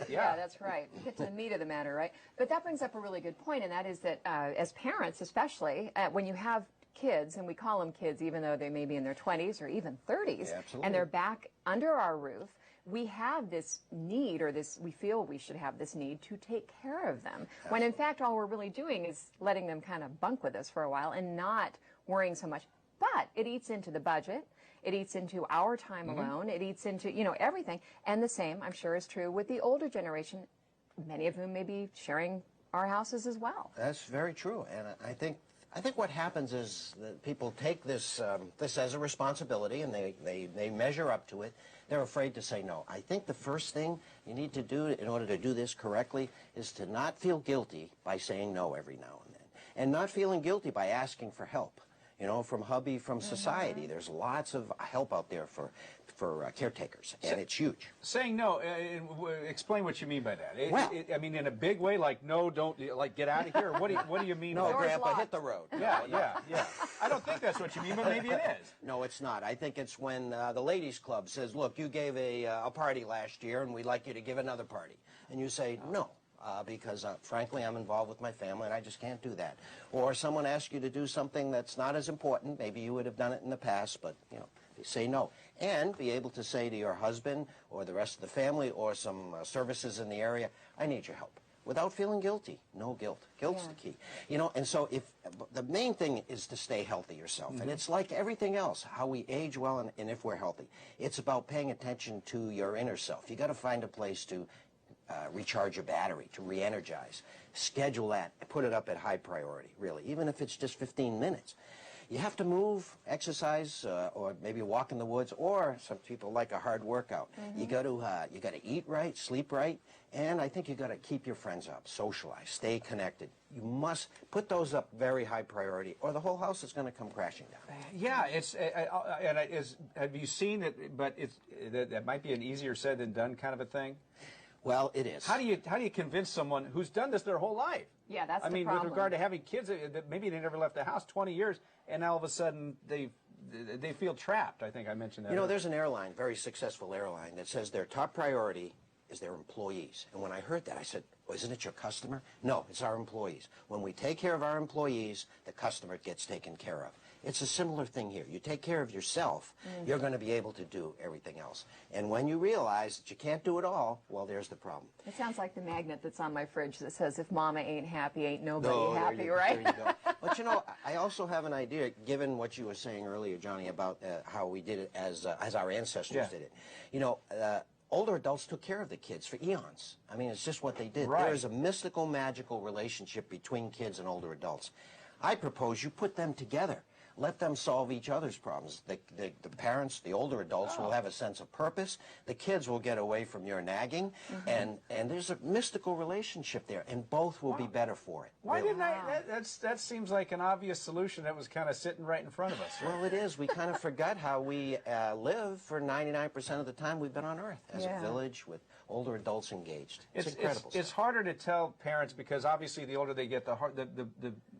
Yeah, that's right. Get to the meat of the matter, right? But that brings up a really good point, and that is that as parents, especially, when you have kids, and we call them kids even though they may be in their 20s or even 30s, and they're back under our roof, we have this need, or we feel we should have this need to take care of them. Absolutely. When in fact all we're really doing is letting them kind of bunk with us for a while and not worrying so much. But it eats into the budget. It eats into our time alone. It eats into, everything. And the same, I'm sure, is true with the older generation, many of whom may be sharing our houses as well. That's very true. And I think what happens is that people take this as a responsibility, and they measure up to it. They're afraid to say no. I think the first thing you need to do in order to do this correctly is to not feel guilty by saying no every now and then, and not feeling guilty by asking for help. From hubby, from society. There's lots of help out there for caretakers, and it's huge. Saying no, explain what you mean by that. I mean, in a big way, like no, don't, like get out of here. What do you mean? No, Grandpa, hit the road. Yeah. I don't think that's what you mean, but maybe it is. No, it's not. I think it's when the ladies' club says, "Look, you gave a party last year, and we'd like you to give another party," and you say no. Because, frankly, I'm involved with my family, and I just can't do that. Or someone asks you to do something that's not as important. Maybe you would have done it in the past, but, you say no. And be able to say to your husband or the rest of the family or some services in the area, I need your help, without feeling guilty. No guilt. Guilt's the key. And so the main thing is to stay healthy yourself. And it's like everything else, how we age well and if we're healthy. It's about paying attention to your inner self. You got to find a place to recharge your battery, to re-energize. Schedule that, put it up at high priority, really, even if it's just 15 minutes. You have to move, exercise, or maybe walk in the woods, or some people like a hard workout. You got to eat right, sleep right, and I think you got to keep your friends up, socialize, stay connected. You must put those up very high priority, or the whole house is going to come crashing down. Yeah, have you seen it? But that might be an easier said than done kind of a thing. Well, it is. How do you convince someone who's done this their whole life? Yeah, that's the problem. I mean, with regard to having kids, that maybe they never left the house 20 years, and now all of a sudden they feel trapped. I think I mentioned that. There's an airline, very successful airline, that says their top priority is their employees. And when I heard that, I said, well, isn't it your customer? No, it's our employees. When we take care of our employees, the customer gets taken care of. It's a similar thing here. You take care of yourself, you're going to be able to do everything else. And when you realize that you can't do it all, well, there's the problem. It sounds like the magnet that's on my fridge that says, if mama ain't happy, ain't nobody happy, right? There you go. But, I also have an idea, given what you were saying earlier, Johnny, about how we did it as our ancestors did it. Older adults took care of the kids for eons. I mean, it's just what they did. Right. There is a mystical, magical relationship between kids and older adults. I propose you put them together. Let them solve each other's problems. The parents, the older adults, will have a sense of purpose. The kids will get away from your nagging, and there's a mystical relationship there, and both will be better for it. Why didn't I? That seems like an obvious solution that was kind of sitting right in front of us. Well, it is. We kind of forgot how we live for 99% of the time we've been on Earth as a village with older adults engaged. It's incredible. It's harder to tell parents because obviously the older they get, the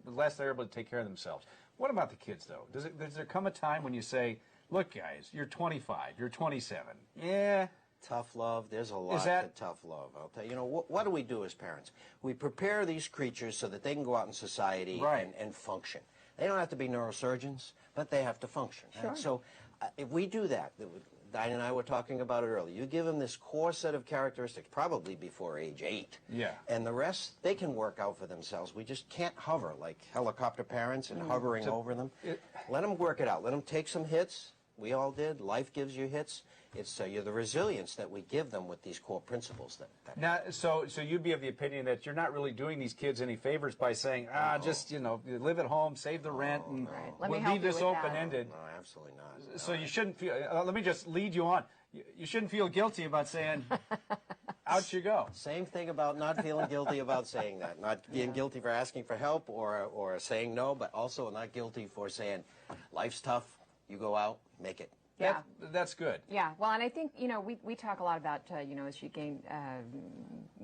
less they're able to take care of themselves. What about the kids, though? Does there come a time when you say, look, guys, you're 25, you're 27. Yeah. Tough love. There's a lot of tough love. I'll tell you. What do we do as parents? We prepare these creatures so that they can go out in society and function. They don't have to be neurosurgeons, but they have to function. Sure. And so if we do that, Diane and I were talking about it earlier. You give them this core set of characteristics, probably before age 8. Yeah. And the rest, they can work out for themselves. We just can't hover like helicopter parents and hovering over them. Let them work it out. Let them take some hits. We all did. Life gives you hits. It's the resilience that we give them with these core principles. Now, so you'd be of the opinion that you're not really doing these kids any favors by saying, just live at home, save the rent, and we'll leave this open-ended. No, absolutely not. So you shouldn't feel. Let me just lead you on. You shouldn't feel guilty about saying, out you go. Same thing about not feeling guilty about saying that, not being guilty for asking for help or saying no, but also not guilty for saying, life's tough. You go out, make it. Yeah, that's good. Yeah, well, and I think, we talk a lot about, as you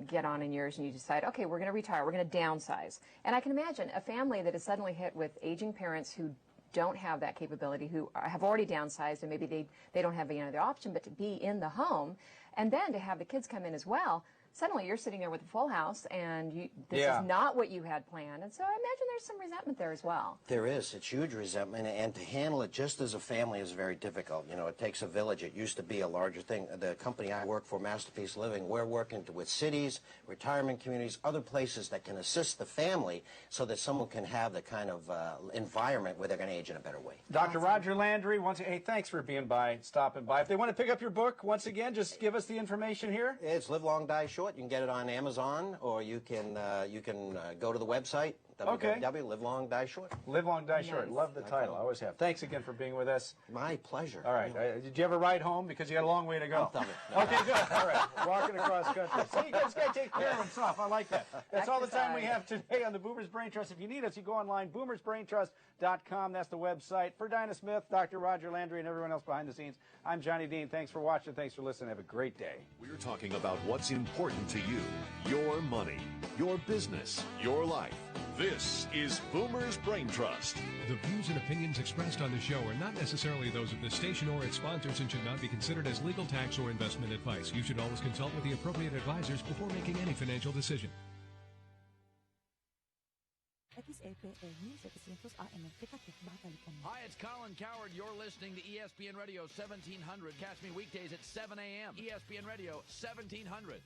get on in years and you decide, okay, we're going to retire, we're going to downsize. And I can imagine a family that is suddenly hit with aging parents who don't have that capability, who have already downsized, and maybe they don't have any other option but to be in the home, and then to have the kids come in as well. suddenly you're sitting there with a full house, and this is not what you had planned. And so I imagine there's some resentment there as well. There is. It's huge resentment, and to handle it just as a family is very difficult. You know, it takes a village. It used to be a larger thing. The company I work for, Masterpiece Living, we're working with cities, retirement communities, other places that can assist the family so that someone can have the kind of environment where they're going to age in a better way. Dr. Roger Landry, hey, thanks for stopping by. If they want to pick up your book, once again, just give us the information here. It's Live Long, Die Short. You can get it on Amazon, or you can go to the website, www. Live Long, Die Short. Live Long, Die Short. Love the title. I always have. Thanks again for being with us. My pleasure. All right. Did you ever ride home? Because you had a long way to go. Okay, good. All right. Walking across country. See, this guy takes care of himself. I like that. That's all the time we have today on the Boomers Brain Trust. If you need us, you go online, boomersbraintrust.com. That's the website. For Dinah Smith, Dr. Roger Landry, and everyone else behind the scenes, I'm Johnny Dean. Thanks for watching. Thanks for listening. Have a great day. We're talking about what's important to you, your money, your business, your life. This is Boomer's Brain Trust. The views and opinions expressed on the show are not necessarily those of the station or its sponsors and should not be considered as legal, tax, or investment advice. You should always consult with the appropriate advisors before making any financial decision. Hi, it's Colin Coward. You're listening to ESPN Radio 1700. Catch me weekdays at 7 a.m. ESPN Radio 1700.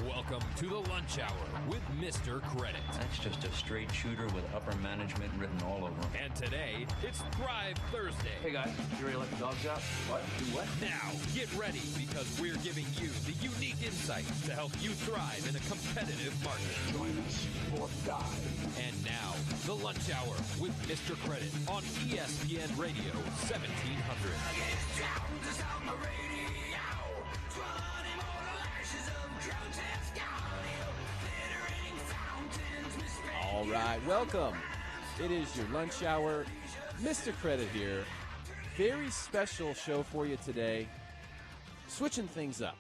Welcome to the Lunch Hour with Mr. Credit. That's just a straight shooter with upper management written all over him. And today, it's Thrive Thursday. Hey guys, you ready to let the dogs out? What? Do what? Now, get ready because we're giving you the unique insight to help you thrive in a competitive market. Join us or die. And now, the Lunch Hour with Mr. Credit on ESPN Radio 1700. All right, welcome. It is your lunch hour. Mr. Credit here. Very special show for you today. Switching things up.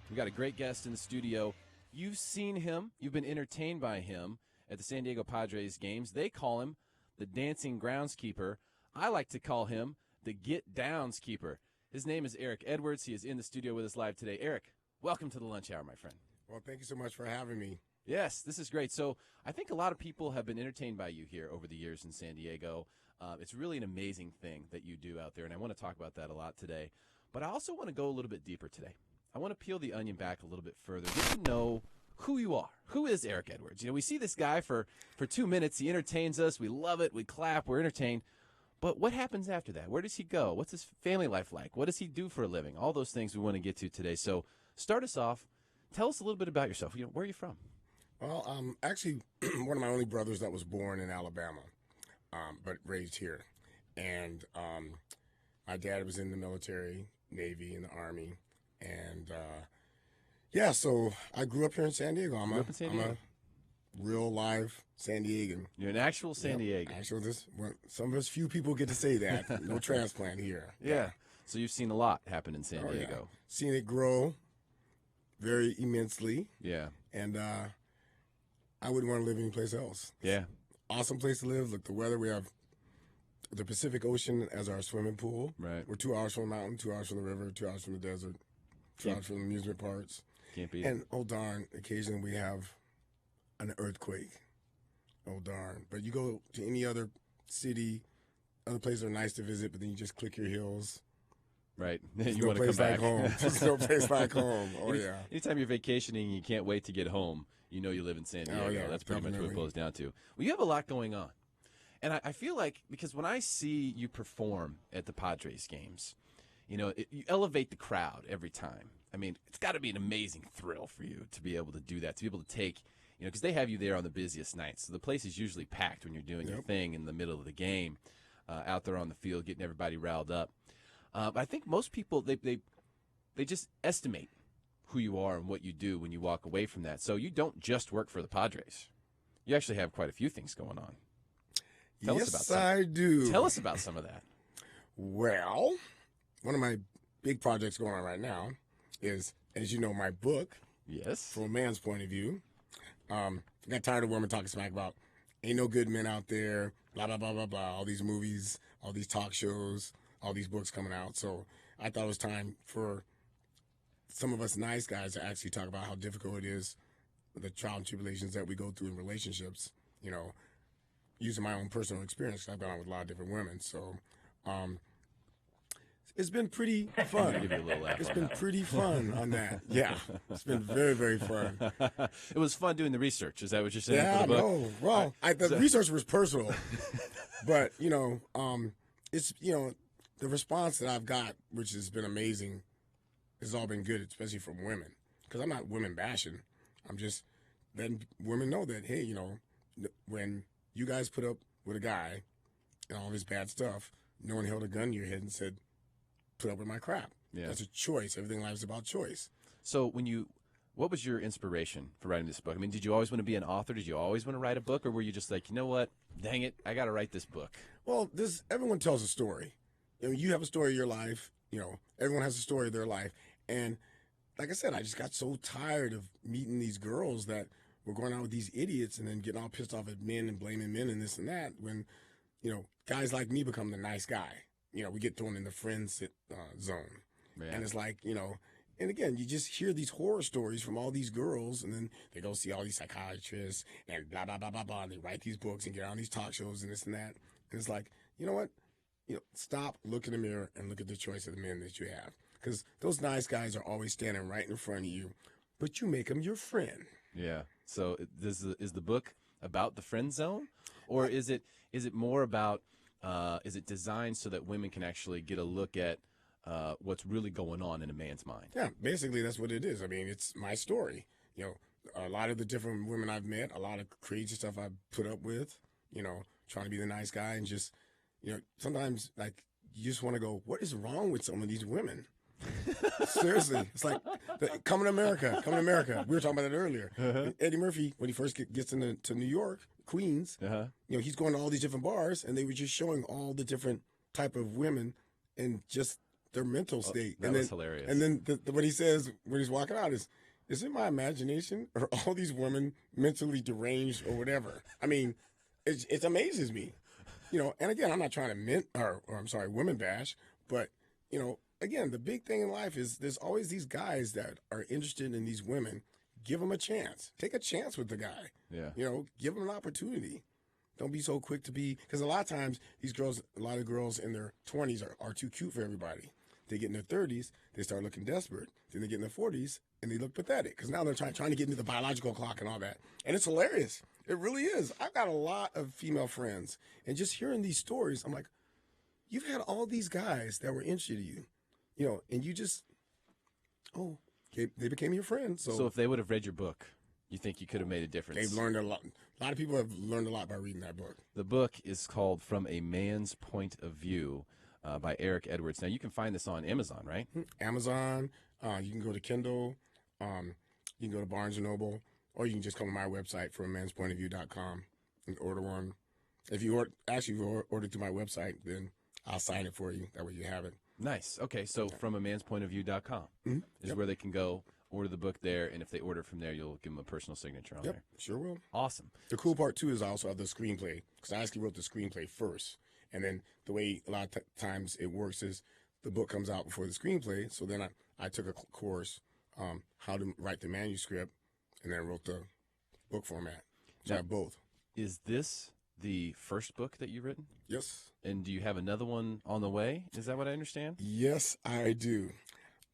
We got a great guest in the studio. You've seen him. You've been entertained by him at the San Diego Padres games. They call him the dancing groundskeeper. I like to call him the get-downs-keeper. His name is Eric Edwards. He is in the studio with us live today. Eric, welcome to the lunch hour, my friend. Well, thank you so much for having me. Yes, this is great. So I think a lot of people have been entertained by you here over the years in San Diego. It's really an amazing thing that you do out there, and I want to talk about that a lot today. But I also want to go a little bit deeper today. I want to peel the onion back a little bit further, get to know who you are. Who is Eric Edwards? You know, we see this guy for 2 minutes. He entertains us. We love it. We clap. We're entertained. But what happens after that? Where does he go? What's his family life like? What does he do for a living? All those things we want to get to today. So start us off. Tell us a little bit about yourself. You know, where are you from? Well, I'm actually one of my only brothers that was born in Alabama, but raised here. And my dad was in the military, Navy, and the Army. And, yeah, so I grew up here in San Diego. I'm a real live San Diegan. You're an actual San Diegan. Some of us few people get to say that. No transplant here. Yeah. So you've seen a lot happen in San Diego. Yeah. Seen it grow very immensely. Yeah. And I wouldn't want to live anyplace else. Yeah. Awesome place to live. Look, the weather, we have the Pacific Ocean as our swimming pool. Right. We're 2 hours from the mountain, 2 hours from the river, 2 hours from the desert, 2 hours from the amusement parks. Can't beat And, it. oh, darn, occasionally we have an earthquake. Oh, darn. But you go to any other city, other places are nice to visit, but then you just click your heels. Right. There's you no want to place come back. like home. There's no place like home. Oh, yeah. Anytime you're vacationing and you can't wait to get home, you know you live in San Diego. Oh, yeah, That's pretty much what it definitely. boils down to. Well, you have a lot going on. And I feel like, because when I see you perform at the Padres games, you know, you elevate the crowd every time. I mean, it's got to be an amazing thrill for you to be able to do that, to be able to take, you know, because they have you there on the busiest nights. So the place is usually packed when you're doing your thing in the middle of the game, out there on the field, getting everybody riled up. But I think most people, they just estimate who you are and what you do when you walk away from that. So you don't just work for the Padres. You actually have quite a few things going on. Tell us about some. I do. Tell us about some of that. Well, one of my big projects going on right now is, as you know, my book. Yes. From a man's point of view. I got tired of women talking smack about ain't no good men out there, blah, blah, blah, blah, blah, all these movies, all these talk shows, all these books coming out. So I thought it was time for some of us nice guys actually talk about how difficult it is, the trial and tribulations that we go through in relationships, you know, using my own personal experience. I've been on with a lot of different women. So it's been pretty fun. Give you a little laugh It's on been that. pretty fun on that. Yeah, it's been very, very fun. It was fun doing the research. Is that what you're saying? Yeah, for the book? no. Well, the research was personal, but you know, it's the response that I've got, which has been amazing, has all been good, especially from women. Because I'm not women bashing. I'm just letting women know that, hey, you know, when you guys put up with a guy and all this bad stuff, no one held a gun to your head and said, put up with my crap. Yeah. That's a choice. Everything in life is about choice. So what was your inspiration for writing this book? I mean, did you always want to be an author? Did you always want to write a book? Or were you just like, you know what, dang it, I got to write this book? Well, everyone tells a story. You know, you have a story of your life. You know, everyone has a story of their life. And like I said, I just got so tired of meeting these girls that were going out with these idiots and then getting all pissed off at men and blaming men and this and that when, you know, guys like me become the nice guy. You know, we get thrown in the friends zone. Yeah. And it's like, you know, and again, you just hear these horror stories from all these girls, and then they go see all these psychiatrists and blah, blah, blah, blah, blah. And they write these books and get on these talk shows and this and that. And it's like, you know what? You know, stop, look in the mirror, and look at the choice of the men that you have. Because those nice guys are always standing right in front of you, but you make them your friend. Yeah. So is the book about the friend zone, or is it more about is it designed so that women can actually get a look at what's really going on in a man's mind? Yeah, basically that's what it is. I mean, it's my story. You know, a lot of the different women I've met, a lot of crazy stuff I've put up with, you know, trying to be the nice guy and just, you know, sometimes like you just want to go, what is wrong with some of these women? Seriously, it's like coming to America. We were talking about that earlier. Eddie Murphy, when he first gets to New York, Queens, you know, he's going to all these different bars, and they were just showing all the different type of women and just their mental state. That was hilarious. And then what he says when he's walking out is it my imagination or all these women mentally deranged or whatever? I mean, it amazes me, you know. And again, I'm not trying to women bash, but you know. Again, the big thing in life is there's always these guys that are interested in these women. Give them a chance. Take a chance with the guy. Yeah. You know, give them an opportunity. Don't be so quick to be, because a lot of times a lot of girls in their 20s are too cute for everybody. They get in their 30s, they start looking desperate. Then they get in their 40s and they look pathetic because now they're trying to get into the biological clock and all that. And it's hilarious. It really is. I've got a lot of female friends, and just hearing these stories, I'm like, you've had all these guys that were interested in you. You know, and you just, they became your friends. So if they would have read your book, you think you could have made a difference? They've learned a lot. A lot of people have learned a lot by reading that book. The book is called From a Man's Point of View by Eric Edwards. Now, you can find this on Amazon, right? Amazon. You can go to Kindle. You can go to Barnes & Noble. Or you can just come to my website, fromamanspointofview.com, and order one. If you order through my website, then I'll sign it for you. That way you have it. Nice. Okay, so fromamanspointofview.com is where they can go order the book there, and if they order from there, you'll give them a personal signature on there. Sure will. Awesome. The cool part, too, is I also have the screenplay, because I actually wrote the screenplay first. And then the way a lot of times it works is the book comes out before the screenplay, so then I took a course, how to write the manuscript, and then wrote the book format. So I have both. Is this the first book that you've written? Yes. And do you have another one on the way? Is that what I understand? Yes, I do.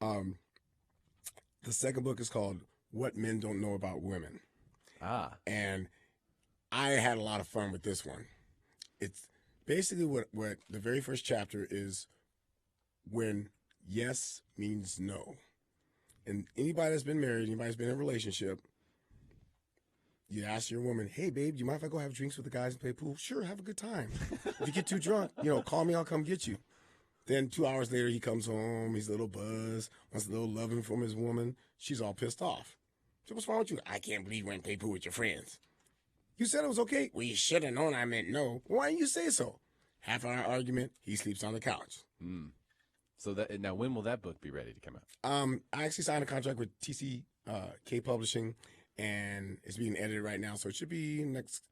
The second book is called What Men Don't Know About Women. And I had a lot of fun with this one. It's basically what the very first chapter is when yes means no. And anybody that's been married, anybody that's been in a relationship, you ask your woman, hey, babe, do you mind if I go have drinks with the guys and play pool? Sure, have a good time. If you get too drunk, call me, I'll come get you. Then 2 hours later, he comes home, he's a little buzzed, wants a little loving from his woman. She's all pissed off. So what's wrong with you? I can't believe you went and play pool with your friends. You said it was okay. Well, you should have known I meant no. Why didn't you say so? Half an hour argument, he sleeps on the couch. So now when will that book be ready to come out? I actually signed a contract with TCK Publishing, and it's being edited right now, so it should be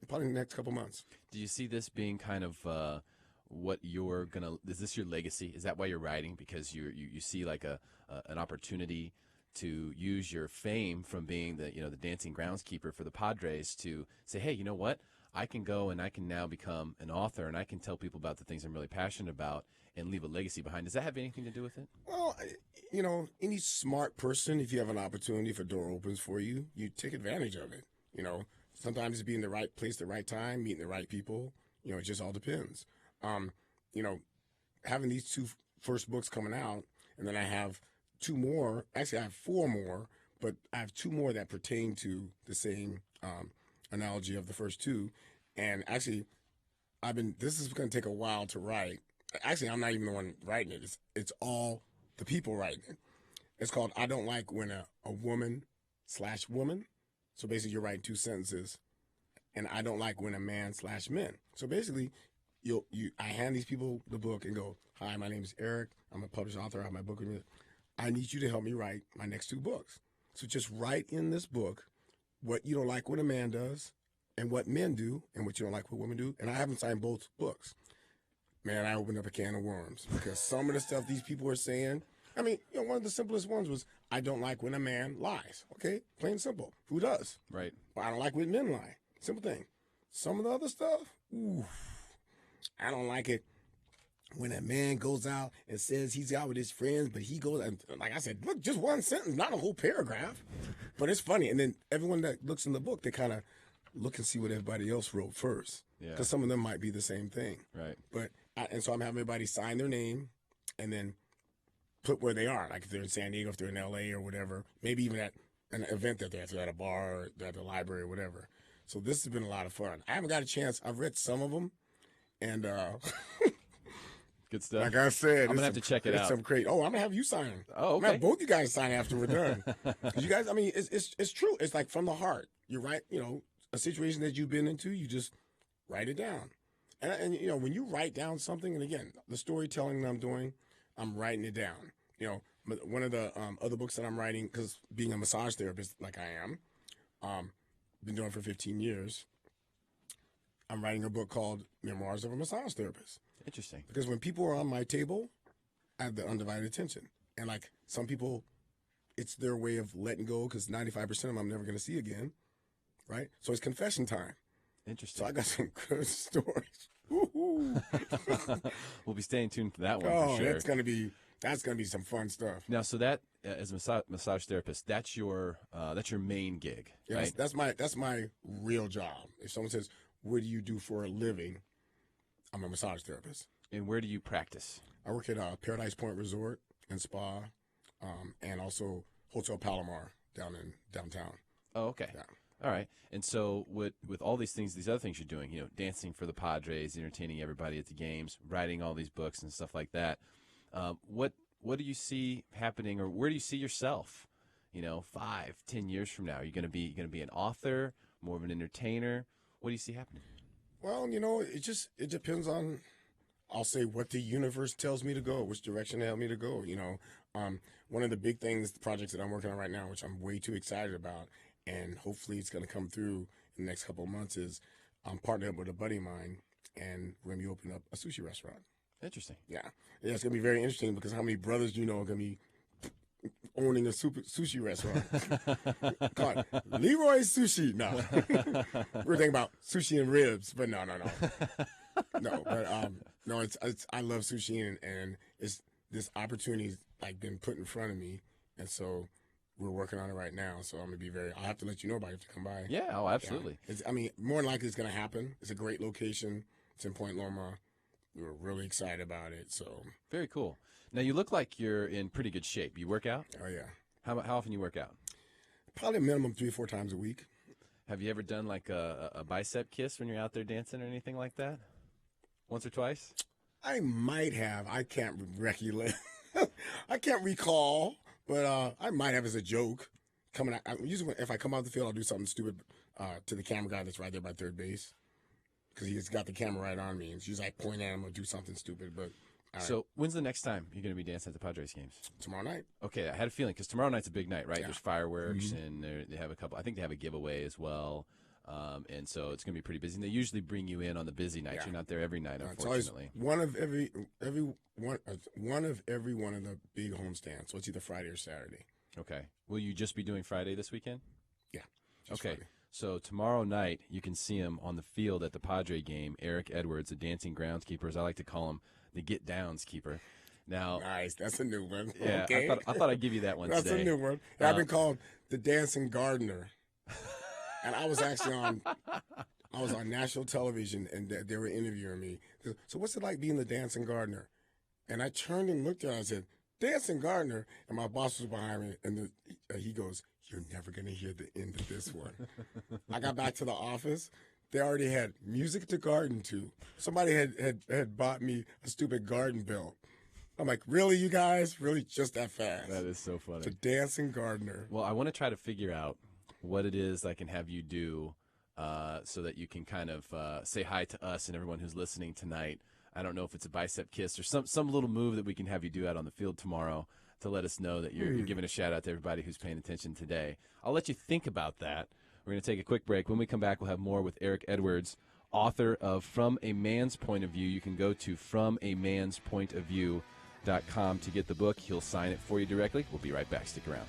probably the next couple months. Do you see this being kind of what you're gonna? Is this your legacy? Is that why you're writing? Because you see like an opportunity to use your fame from being the dancing groundskeeper for the Padres to say, hey, you know what? I can go and I can now become an author and I can tell people about the things I'm really passionate about and leave a legacy behind. Does that have anything to do with it? Well, any smart person, if you have an opportunity, if a door opens for you, you take advantage of it. Sometimes it's being in the right place, the right time, meeting the right people. It just all depends. Having these two first books coming out, and then I have two more. Actually, I have four more, but I have two more that pertain to the same analogy of the first two. And actually, this is going to take a while to write. Actually, I'm not even the one writing it. It's all the people writing it. It's called I Don't Like When a Woman/Woman. So basically, you're writing two sentences. And I don't like when a man/men. So basically, I hand these people the book and go, hi, my name is Eric. I'm a published author. I have my book with me. I need you to help me write my next two books. So just write in this book what you don't like when a man does and what men do and what you don't like what women do. And I haven't signed both books. Man, I opened up a can of worms because some of the stuff these people are saying, one of the simplest ones was, I don't like when a man lies. Okay, plain and simple. Who does? Right. Well, I don't like when men lie. Simple thing. Some of the other stuff, I don't like it when a man goes out and says he's out with his friends, but he goes, and like I said, look, just one sentence, not a whole paragraph. But it's funny. And then everyone that looks in the book, they kind of look and see what everybody else wrote first. Yeah. Because some of them might be the same thing. Right. But and so I'm having everybody sign their name and then put where they are. Like if they're in San Diego, if they're in LA or whatever, maybe even at an event that they're at a bar or at the library or whatever. So this has been a lot of fun. I haven't got a chance. I've read some of them, and good stuff. like I said, I'm gonna have to check it out. Some great. Oh, I'm gonna have you sign. Oh, okay. I'm gonna have both you guys sign after we're done. 'Cause you guys, it's true. It's like from the heart. You write, a situation that you've been into, you just write it down. And when you write down something, and again, the storytelling that I'm doing, I'm writing it down. One of the other books that I'm writing, because being a massage therapist like I am, been doing it for 15 years, I'm writing a book called Memoirs of a Massage Therapist. Interesting. Because when people are on my table, I have the undivided attention. And like some people, it's their way of letting go because 95% of them I'm never going to see again, right? So it's confession time. Interesting. So I got some good stories. We'll be staying tuned for that one for sure. that's gonna be some fun stuff. Now, so that as a massage therapist, that's your main gig, yes, right? That's my real job. If someone says, "What do you do for a living?" I'm a massage therapist. And where do you practice? I work at Paradise Point Resort and Spa, and also Hotel Palomar downtown. Oh, okay. Yeah. All right. And so with all these things, these other things you're doing, dancing for the Padres, entertaining everybody at the games, writing all these books and stuff like that, what do you see happening, or where do you see yourself, 5, 10 years from now? Are you going to be an author, more of an entertainer? What do you see happening? Well, it depends on, I'll say, what the universe tells me to go, which direction they help me to go. One of the big things, the projects that I'm working on right now, which I'm way too excited about, and hopefully it's going to come through in the next couple of months, is I'm partnered up with a buddy of mine, and we're going to be opening up a sushi restaurant. Interesting. Yeah, it's going to be very interesting because how many brothers do you know are going to be owning a sushi restaurant? Called Leroy's Sushi. No. We're thinking about sushi and ribs, but no. No, but no, it's I love sushi, and it's this opportunity's like been put in front of me, and so we're working on it right now. So I'm gonna be I'll have to let you know about it if you come by. Yeah, oh, absolutely. Yeah. More than likely it's gonna happen. It's a great location. It's in Point Loma. We're really excited about it. So very cool. Now you look like you're in pretty good shape. You work out? Oh yeah. How often you work out? Probably a minimum 3 or 4 times a week. Have you ever done like a bicep kiss when you're out there dancing or anything like that? Once or twice? I might have. I can't recollect. I can't recall, but I might have as a joke. Coming out, usually if I come out the field, I'll do something stupid to the camera guy that's right there by third base, because he's got the camera right on me, and she's like pointing at him or do something stupid. But so when's the next time you're going to be dancing at the Padres games? Tomorrow night. Okay, I had a feeling because tomorrow night's a big night, right? Yeah. There's fireworks and they have a couple. I think they have a giveaway as well. And so it's going to be pretty busy. And they usually bring you in on the busy nights. Yeah. You're not there every night, unfortunately. It's always one of every one of the big homestands. So it's either Friday or Saturday. Okay. Will you just be doing Friday this weekend? Yeah. Okay. Friday. So tomorrow night, you can see him on the field at the Padre game. Eric Edwards, the dancing groundskeeper, as I like to call him, the get downs keeper. Now, nice. That's a new one. Yeah, okay. I thought I'd give you that one That's today. a new one. I've been called the dancing gardener, and I was actually on national television, and they were interviewing me. So what's it like being the dancing gardener? And I turned and looked at her. I said, dancing gardener, and my boss was behind me, and he goes, "You're never going to hear the end of this one." I got back to the office. They already had music to garden to. Somebody had bought me a stupid garden belt. I'm like, really, you guys? Really, just that fast? That is so funny. The dancing gardener. Well, I want to try to figure out what it is I can have you do so that you can kind of say hi to us and everyone who's listening tonight. I don't know if it's a bicep kiss or some little move that we can have you do out on the field tomorrow to let us know that you're giving a shout out to everybody who's paying attention today. I'll let you think about that. We're going to take a quick break. When we come back, we'll have more with Eric Edwards, author of From a Man's Point of View. You can go to fromamanspointofview.com to get the book. He'll sign it for you directly. We'll be right back. Stick around.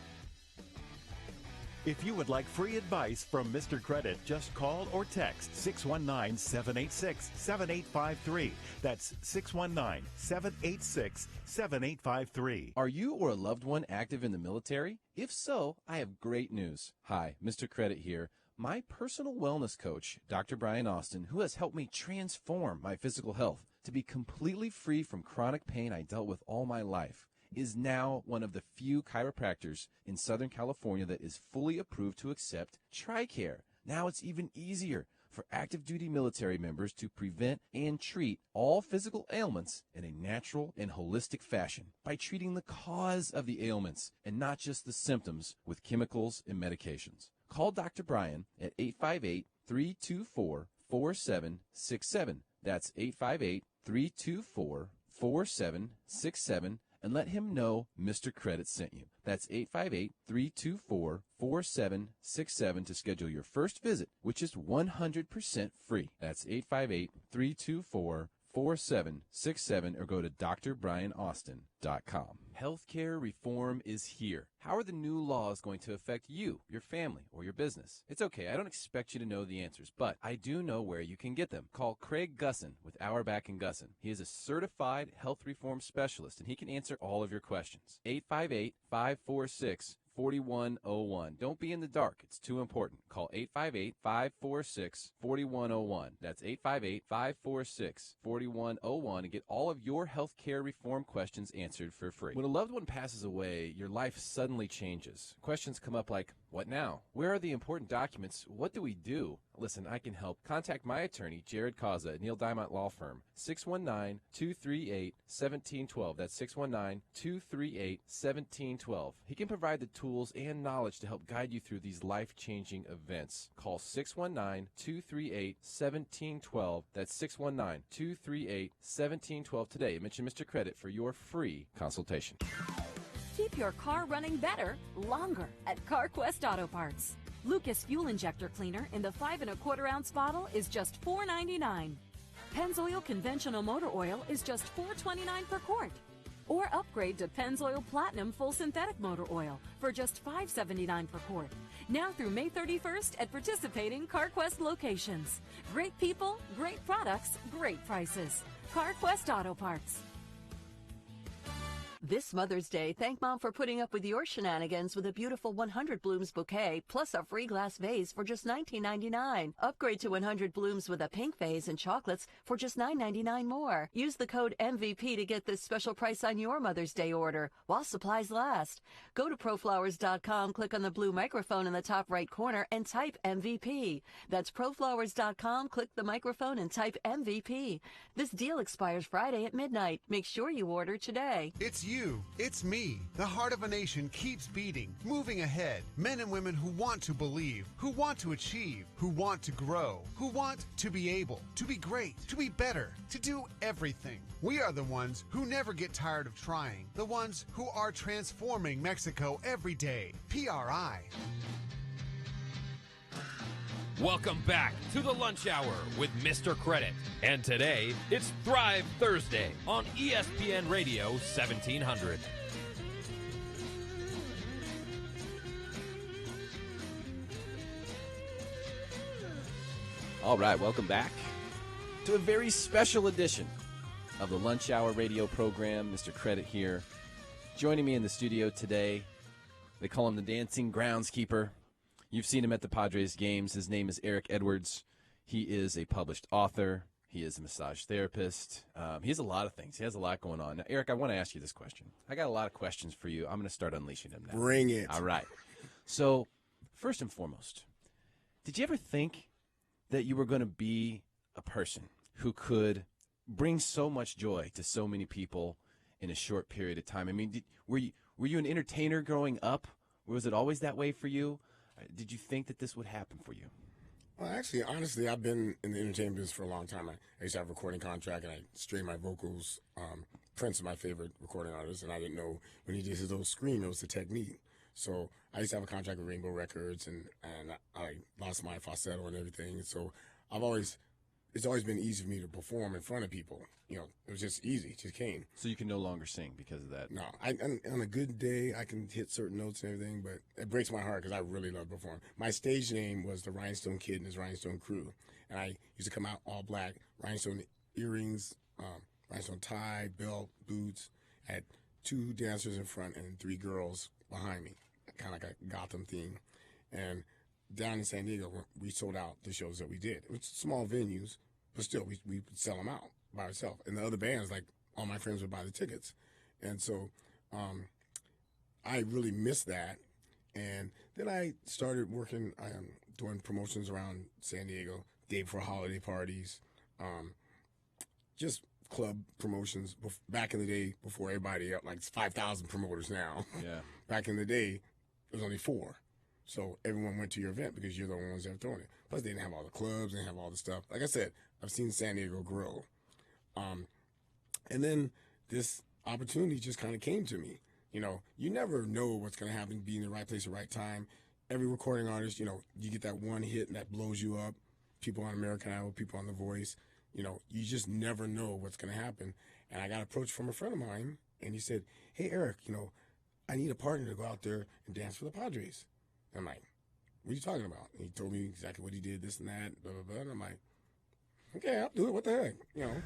If you would like free advice from Mr. Credit, just call or text 619-786-7853. That's 619-786-7853. Are you or a loved one active in the military? If so, I have great news. Hi, Mr. Credit here. My personal wellness coach, Dr. Brian Austin, who has helped me transform my physical health to be completely free from chronic pain I dealt with all my life, is now one of the few chiropractors in Southern California that is fully approved to accept TRICARE. Now it's even easier for active duty military members to prevent and treat all physical ailments in a natural and holistic fashion by treating the cause of the ailments and not just the symptoms with chemicals and medications. Call Dr. Brian at 858-324-4767. That's 858-324-4767. And let him know Mr. Credit sent you. That's 858-324-4767 to schedule your first visit, which is 100% free. That's 858-324-4767 or go to drbrianaustin.com. Healthcare reform is here. How are the new laws going to affect you, your family, or your business? It's okay. I don't expect you to know the answers, but I do know where you can get them. Call Craig Gussin with Auerbach & Gussin. He is a certified health reform specialist, and he can answer all of your questions. 858-546-4101. Don't be in the dark. It's too important. Call 858-546-4101. That's 858-546-4101 and get all of your health care reform questions answered for free. When a loved one passes away, your life suddenly changes. Questions come up like, what now? Where are the important documents? What do we do? Listen, I can help. Contact my attorney, Jared Causa at Neil Diamond Law Firm, 619-238-1712. That's 619-238-1712. He can provide the tools and knowledge to help guide you through these life-changing events. Call 619-238-1712. That's 619-238-1712 today. And mention Mr. Credit for your free consultation. Keep your car running better, longer at CarQuest Auto Parts. Lucas Fuel Injector Cleaner in the 5 1/4 ounce bottle is just $4.99. Pennzoil Conventional Motor Oil is just $4.29 per quart. Or upgrade to Pennzoil Platinum Full Synthetic Motor Oil for just $5.79 per quart. Now through May 31st at participating CarQuest locations. Great people, great products, great prices. CarQuest Auto Parts. This Mother's Day, thank Mom for putting up with your shenanigans with a beautiful 100 Blooms bouquet plus a free glass vase for just $19.99. Upgrade to 100 Blooms with a pink vase and chocolates for just $9.99 more. Use the code MVP to get this special price on your Mother's Day order while supplies last. Go to proflowers.com, click on the blue microphone in the top right corner and type MVP. That's proflowers.com, click the microphone and type MVP. This deal expires Friday at midnight. Make sure you order today. It's you. It's me. The heart of a nation keeps beating, moving ahead. Men and women who want to believe, who want to achieve, who want to grow, who want to be able, to be great, to be better, to do everything. We are the ones who never get tired of trying, the ones who are transforming Mexico every day. PRI. Welcome back to the Lunch Hour with Mr. Credit. And today, it's Thrive Thursday on ESPN Radio 1700. All right, welcome back to a very special edition of the Lunch Hour radio program. Mr. Credit here. Joining me in the studio today, they call him the dancing groundskeeper. You've seen him at the Padres games. His name is Eric Edwards. He is a published author. He is a massage therapist. He has a lot of things. He has a lot going on. Now, Eric, I want to ask you this question. I got a lot of questions for you. I'm going to start unleashing them now. Bring it. All right. So, first and foremost, did you ever think that you were going to be a person who could bring so much joy to so many people in a short period of time? I mean, were you an entertainer growing up? Was it always that way for you? Did you think that this would happen for you? Well, actually, honestly, I've been in the entertainment business for a long time. I used to have a recording contract, and I strained my vocals. Prince is my favorite recording artist, and I didn't know when he did his little scream, it was the technique. So I used to have a contract with Rainbow Records, and I lost my falsetto and everything. And so it's always been easy for me to perform in front of people. You know, it was just easy. It just came. So you can no longer sing because of that? No. On a good day, I can hit certain notes and everything, but it breaks my heart because I really love performing. My stage name was the Rhinestone Kid and his Rhinestone Crew. And I used to come out all black, rhinestone earrings, rhinestone tie, belt, boots. I had 2 dancers in front and 3 girls behind me, kind of like a Gotham theme. And down in San Diego, we sold out the shows that we did. It was small venues, but still, we would sell them out by ourselves. And the other bands, like, all my friends would buy the tickets. And so I really missed that. And then I started working, doing promotions around San Diego, day before holiday parties, just club promotions. Back in the day, before everybody, like, it's 5,000 promoters now. Yeah. Back in the day, there was only 4. So everyone went to your event because you're the ones that were throwing it. Plus, they didn't have all the clubs, they didn't have all the stuff. Like I said, I've seen San Diego grow. And then this opportunity just kind of came to me. You know, you never know what's going to happen, be in the right place at the right time. Every recording artist, you know, you get that one hit and that blows you up. People on American Idol, people on The Voice. You know, you just never know what's going to happen. And I got approached from a friend of mine, and he said, "Hey, Eric, you know, I need a partner to go out there and dance for the Padres." I'm like, "What are you talking about?" And he told me exactly what he did, this and that, blah, blah, blah. And I'm like, "Okay, I'll do it. What the heck?" You know?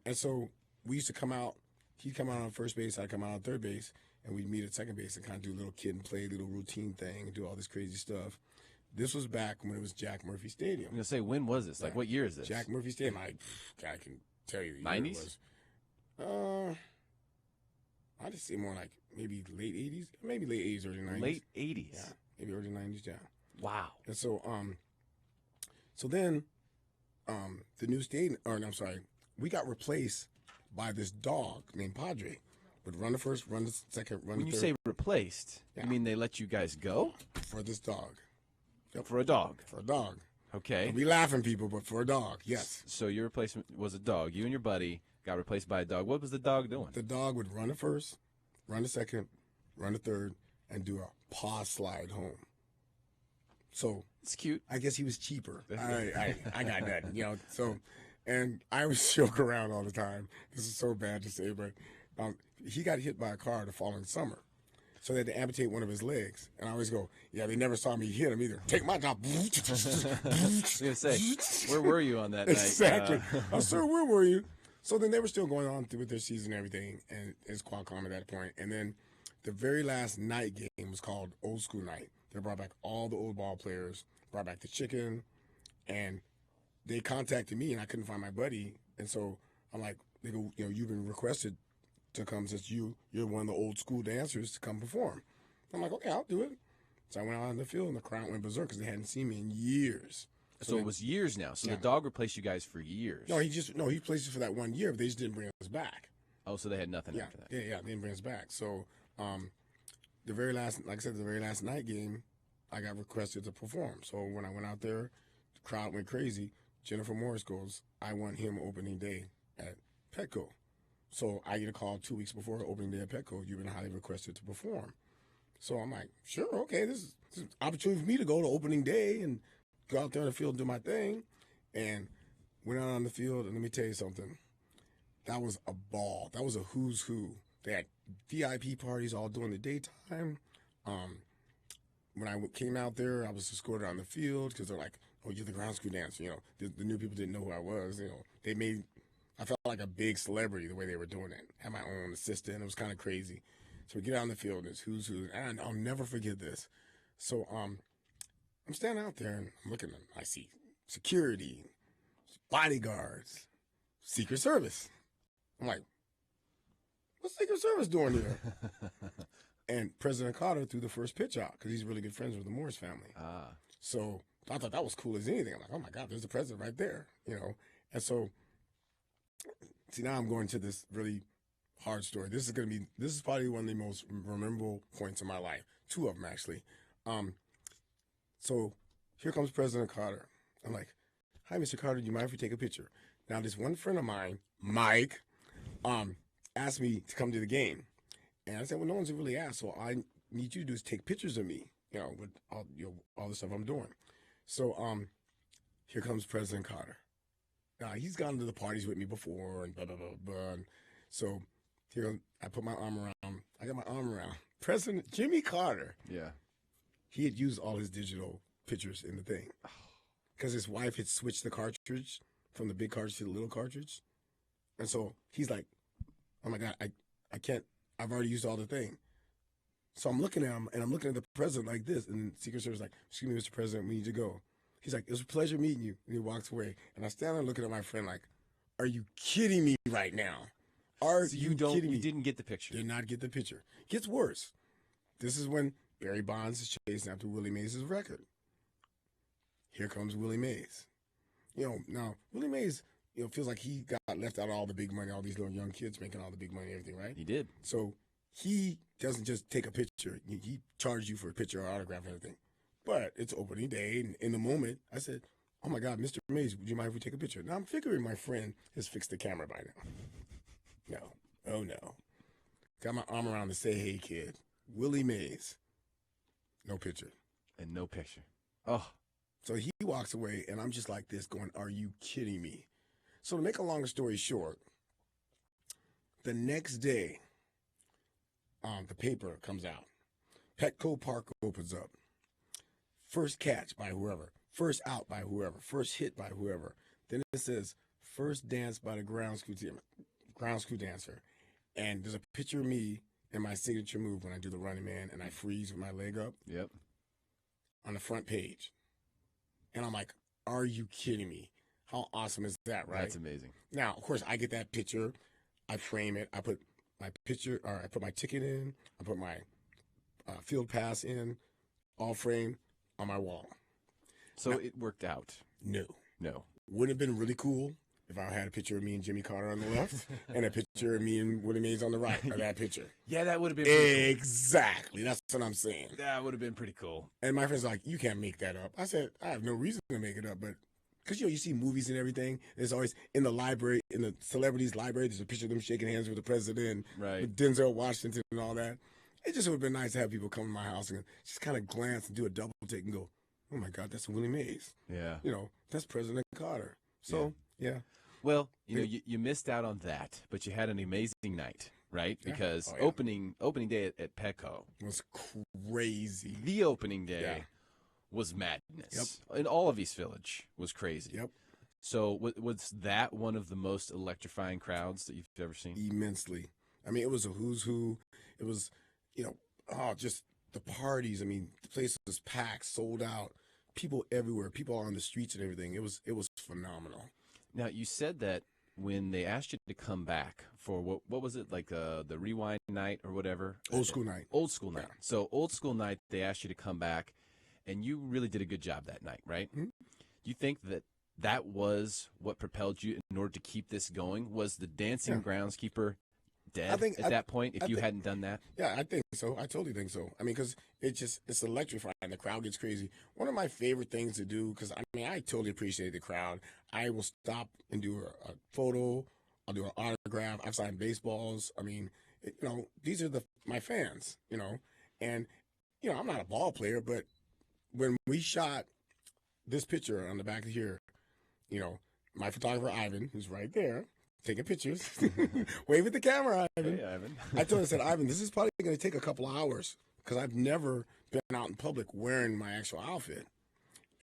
And so we used to come out. He'd come out on first base. I'd come out on third base. And we'd meet at second base and kind of do a little kid and play, little routine thing, and do all this crazy stuff. This was back when it was Jack Murphy Stadium. I'm going to say, when was this? Like, what year is this? Jack Murphy Stadium. I can tell you the 90s? year it was. I'd just say more like maybe late 80s. Maybe late 80s, early 90s. Late 80s? Yeah, maybe early 90s, yeah. Wow. And so, so then the new stadium, we got replaced by this dog named Padre. Would run the first, run the second, run the third. When you say replaced, you mean they let you guys go? For this dog. Yep. For a dog? For a dog. Okay. Don't be laughing, people, but for a dog, yes. So your replacement was a dog. You and your buddy got replaced by a dog. What was the dog doing? The dog would run the first, run the second, run the third, and do a paw slide home. So it's cute. I guess he was cheaper. I got that, you know. So, and I was joke around all the time. This is so bad to say, but he got hit by a car the following summer. So they had to amputate one of his legs. And I always go, yeah, they never saw me hit him either. Take my job. I was going to say, where were you on that night? Exactly. Sir, where were you? So then they were still going on with their season and everything. And it's Qualcomm at that point. And then the very last night game was called Old School Night. They brought back all the old ball players, brought back the chicken. And they contacted me, and I couldn't find my buddy. And so I'm like, they go, you know, you've been requested to come since you're one of the old school dancers to come perform. I'm like, okay, I'll do it. So I went out on the field, and the crowd went berserk because they hadn't seen me in years. So it was years now. So the dog replaced you guys for years. No, he placed us for that 1 year, but they just didn't bring us back. Oh, so they had nothing after that. Yeah, they didn't bring us back. So the very last night game, I got requested to perform. So when I went out there, the crowd went crazy. Jennifer Morris goes, I want him opening day at Petco. So I get a call 2 weeks before opening day at Petco. You've been highly requested to perform. So I'm like, sure, okay, this is an opportunity for me to go to opening day and go out there in the field and do my thing. And went out on the field, and let me tell you something. That was a ball. That was a who's who. They had VIP parties all during the daytime. when I came out there, I was escorted on the field because they're like, "Oh, you're the groundskeeper dancer." You know, the new people didn't know who I was. You know, I felt like a big celebrity the way they were doing it. I had my own assistant. It was kind of crazy. So we get out on the field, and it's who's who. And I'll never forget this. So I'm standing out there, and I'm looking, and I see security, bodyguards, Secret Service. I'm like, what's Secret Service doing here? And President Carter threw the first pitch out because he's really good friends with the Morris family. So I thought that was cool as anything. I'm like, oh, my God, there's the president right there, you know. And so, see, now I'm going to this really hard story. This is probably one of the most memorable points in my life. Two of them, actually. So here comes President Carter. I'm like, hi, Mr. Carter, do you mind if we take a picture? Now, this one friend of mine, Mike, asked me to come to the game. And I said, well, no one's really asked, so I need you to do is take pictures of me, you know, with all the stuff I'm doing. So here comes President Carter. Now, he's gone to the parties with me before and blah, blah, blah, blah. And so here I put my arm around. I got my arm around President Jimmy Carter. Yeah. He had used all his digital pictures in the thing because his wife had switched the cartridge from the big cartridge to the little cartridge. And so he's like, oh, my God, I can't. I've already used all the thing. So I'm looking at him, and I'm looking at the president like this. And the Secret Service is like, excuse me, Mr. President, we need to go. He's like, it was a pleasure meeting you. And he walks away. And I stand there looking at my friend like, are you kidding me right now? Are you kidding me? You didn't get the picture. Did not get the picture. Gets worse. This is when Barry Bonds is chasing after Willie Mays' record. Here comes Willie Mays. You know, now, Willie Mays, you know, feels like he got left out of all the big money, all these little young kids making all the big money and everything, right? He did. So he doesn't just take a picture. He charged you for a picture or autograph and everything. But it's opening day, and in the moment, I said, oh, my God, Mr. Mays, would you mind if we take a picture? Now, I'm figuring my friend has fixed the camera by now. No. Oh, no. Got my arm around to say, hey, kid, Willie Mays. No picture. And no picture. Oh. So he walks away, and I'm just like this going, are you kidding me? So to make a long story short, the next day, the paper comes out. Petco Park opens up. First catch by whoever. First out by whoever. First hit by whoever. Then it says, first dance by the ground school dancer. And there's a picture of me and my signature move when I do the running man and I freeze with my leg up. Yep. On the front page. And I'm like, are you kidding me? How awesome is that, right? That's amazing. Now, of course, I get that picture. I frame it. I put my picture, or I put my ticket in. I put my field pass in, all framed on my wall. So now, it worked out. No. Wouldn't have been really cool if I had a picture of me and Jimmy Carter on the left and a picture of me and Willie Mays on the right of that picture. Yeah, that would have been pretty exactly. Cool. That's what I'm saying. That would have been pretty cool. And my friend's like, you can't make that up. I said, I have no reason to make it up, but because, you see movies and everything, there's always in the library, in the celebrities' library, there's a picture of them shaking hands with the president, right, with Denzel Washington and all that. It just would have been nice to have people come to my house and just kind of glance and do a double take and go, oh, my God, that's Willie Mays. Yeah. That's President Carter. So, yeah. Well, you missed out on that, but you had an amazing night, right? Yeah. Because opening day at Petco was crazy. The opening day was madness. Yep. And all of East Village was crazy. Yep. So was that one of the most electrifying crowds that you've ever seen? Immensely. I mean, it was a who's who. It was, just the parties. I mean, the place was packed, sold out, people everywhere, people on the streets and everything. It was phenomenal. Now, you said that when they asked you to come back for what was it, like the rewind night or whatever? Old school night. Old school night. Yeah. So old school night, they asked you to come back, and you really did a good job that night, right? Mm-hmm. Do you think that was what propelled you in order to keep this going? Was the dancing groundskeeper dead at that point if you hadn't done that? Yeah, I think so. I totally think so. I mean, because it's electrifying. The crowd gets crazy. One of my favorite things to do, because, I totally appreciate the crowd. I will stop and do a photo. I'll do an autograph. I've signed baseballs. I mean, these are my fans, And, I'm not a ball player, but when we shot this picture on the back of here, my photographer, Ivan, who's right there, taking pictures, wave at the camera, Ivan. Hey, Ivan. I told him, I said, Ivan, this is probably going to take a couple of hours because I've never been out in public wearing my actual outfit.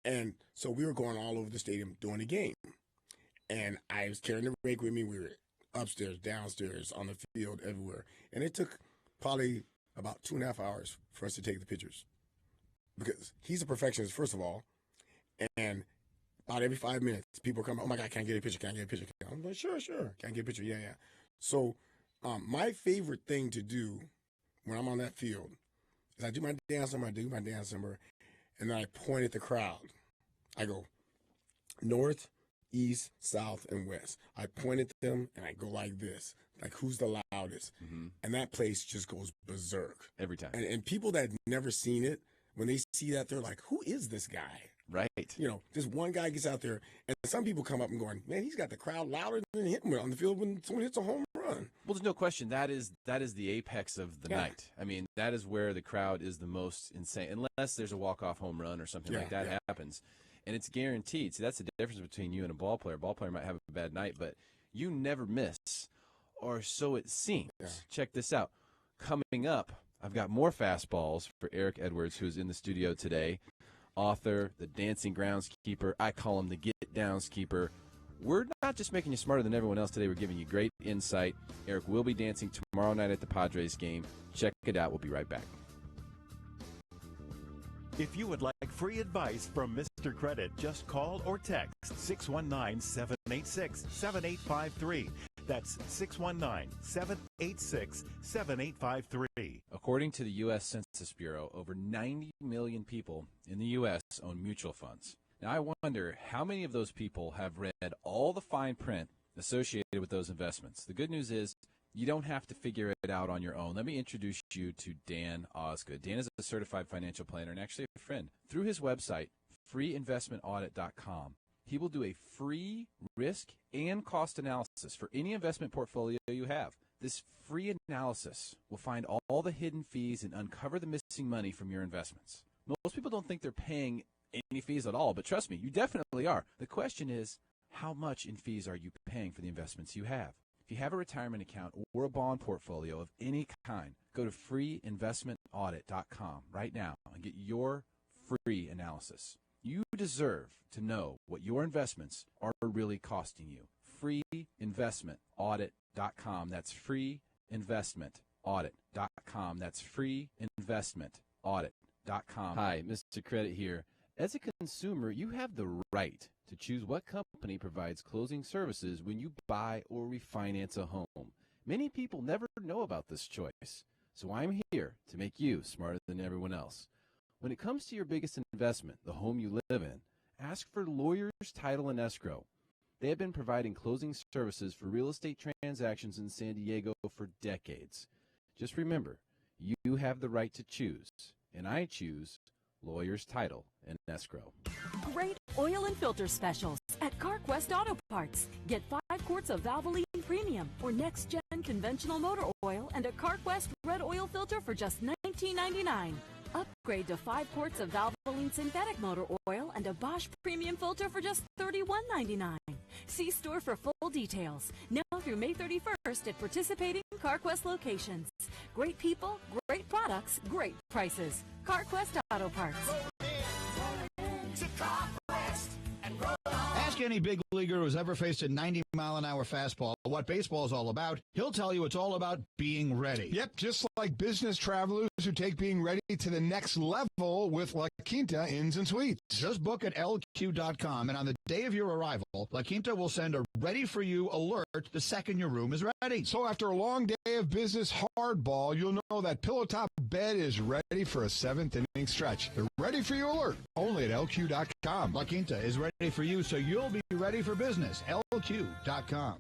And so we were going all over the stadium doing the game. And I was carrying the rake with me. We were upstairs, downstairs, on the field, everywhere. And it took probably about 2.5 hours for us to take the pictures. Because he's a perfectionist, first of all. And about every 5 minutes, people come, oh my God, can I get a picture? Can I get a picture? I'm like, sure. Can I get a picture? Yeah. So my favorite thing to do when I'm on that field is I do my dance number, and then I point at the crowd. I go north, east, south, and west. I point at them, and I go like this, like who's the loudest? Mm-hmm. And that place just goes berserk. Every time. And people that have never seen it, when they see that, they're like, who is this guy? Right. You know, this one guy gets out there, and some people come up and going, man, he's got the crowd louder than him on the field when someone hits a home run. Well, there's no question. That is the apex of the night. I mean, that is where the crowd is the most insane, unless there's a walk-off home run or something like that happens. And it's guaranteed. See, that's the difference between you and a ball player. A ball player might have a bad night, but you never miss, or so it seems. Yeah. Check this out. Coming up, I've got more fastballs for Eric Edwards, who's in the studio today. Author, the dancing groundskeeper. I call him the get-downskeeper. We're not just making you smarter than everyone else today. We're giving you great insight. Eric will be dancing tomorrow night at the Padres game. Check it out. We'll be right back. If you would like free advice from Mr. Credit, just call or text 619-786-7853. That's 619-786-7853. According to the U.S. Census Bureau, over 90 million people in the U.S. own mutual funds. Now, I wonder how many of those people have read all the fine print associated with those investments. The good news is you don't have to figure it out on your own. Let me introduce you to Dan Osgood. Dan is a certified financial planner and actually a friend. Through his website, freeinvestmentaudit.com, he will do a free risk and cost analysis for any investment portfolio you have. This free analysis will find all the hidden fees and uncover the missing money from your investments. Most people don't think they're paying any fees at all, but trust me, you definitely are. The question is, how much in fees are you paying for the investments you have? If you have a retirement account or a bond portfolio of any kind, go to freeinvestmentaudit.com right now and get your free analysis. You deserve to know what your investments are really costing you. Freeinvestmentaudit.com. That's freeinvestmentaudit.com. That's freeinvestmentaudit.com. Hi, Mr. Credit here. As a consumer, you have the right to choose what company provides closing services when you buy or refinance a home. Many people never know about this choice, so I'm here to make you smarter than everyone else. When it comes to your biggest investment, the home you live in, ask for Lawyers, Title, and Escrow. They have been providing closing services for real estate transactions in San Diego for decades. Just remember, you have the right to choose, and I choose Lawyers, Title, and Escrow. Great oil and filter specials at CarQuest Auto Parts. Get 5 quarts of Valvoline Premium or Next Gen conventional motor oil and a CarQuest red oil filter for just $19.99. Upgrade to 5 quarts of Valvoline synthetic motor oil and a Bosch premium filter for just $31.99. See store for full details. Now through May 31st at participating CarQuest locations. Great people, great products, great prices. CarQuest Auto Parts. Ask any big leaguer who's ever faced a 90-mile-an-hour fastball what baseball is all about. He'll tell you it's all about being ready. Yep, just like business travelers who take being ready to the next level with La Quinta Inns and Suites. Just book at LQ.com, and on the day of your arrival, La Quinta will send a ready-for-you alert the second your room is ready. So after a long day of business hardball, you'll know that pillow top bed is ready for a 7th-inning stretch. The ready-for-you alert, only at LQ.com. La Quinta is ready for you, so you'll be ready for business. LQ.com.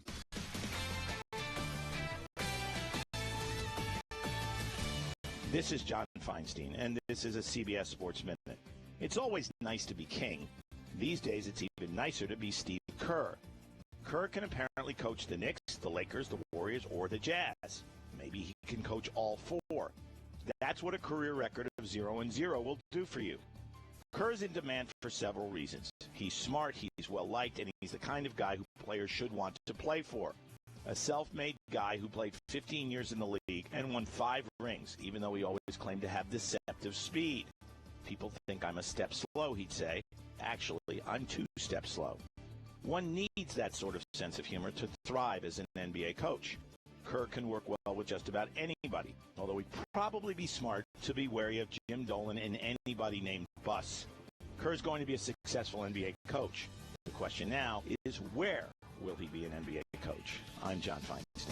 This is John Feinstein, and this is a CBS Sports Minute. It's always nice to be king. These days, it's even nicer to be Steve Kerr. Kerr can apparently coach the Knicks, the Lakers, the Warriors, or the Jazz. Maybe he can coach all 4. That's what a career record of 0-0 will do for you. Kerr's in demand for several reasons. He's smart, he's well-liked, and he's the kind of guy who players should want to play for. A self-made guy who played 15 years in the league and won 5 rings, even though he always claimed to have deceptive speed. People think I'm a step slow, he'd say. Actually, I'm 2 steps slow. One needs that sort of sense of humor to thrive as an NBA coach. Kerr can work well with just about anybody, although he'd probably be smart to be wary of Jim Dolan and anybody named Bus. Kerr's going to be a successful NBA coach. The question now is, where will he be an NBA coach? I'm John Feinstein.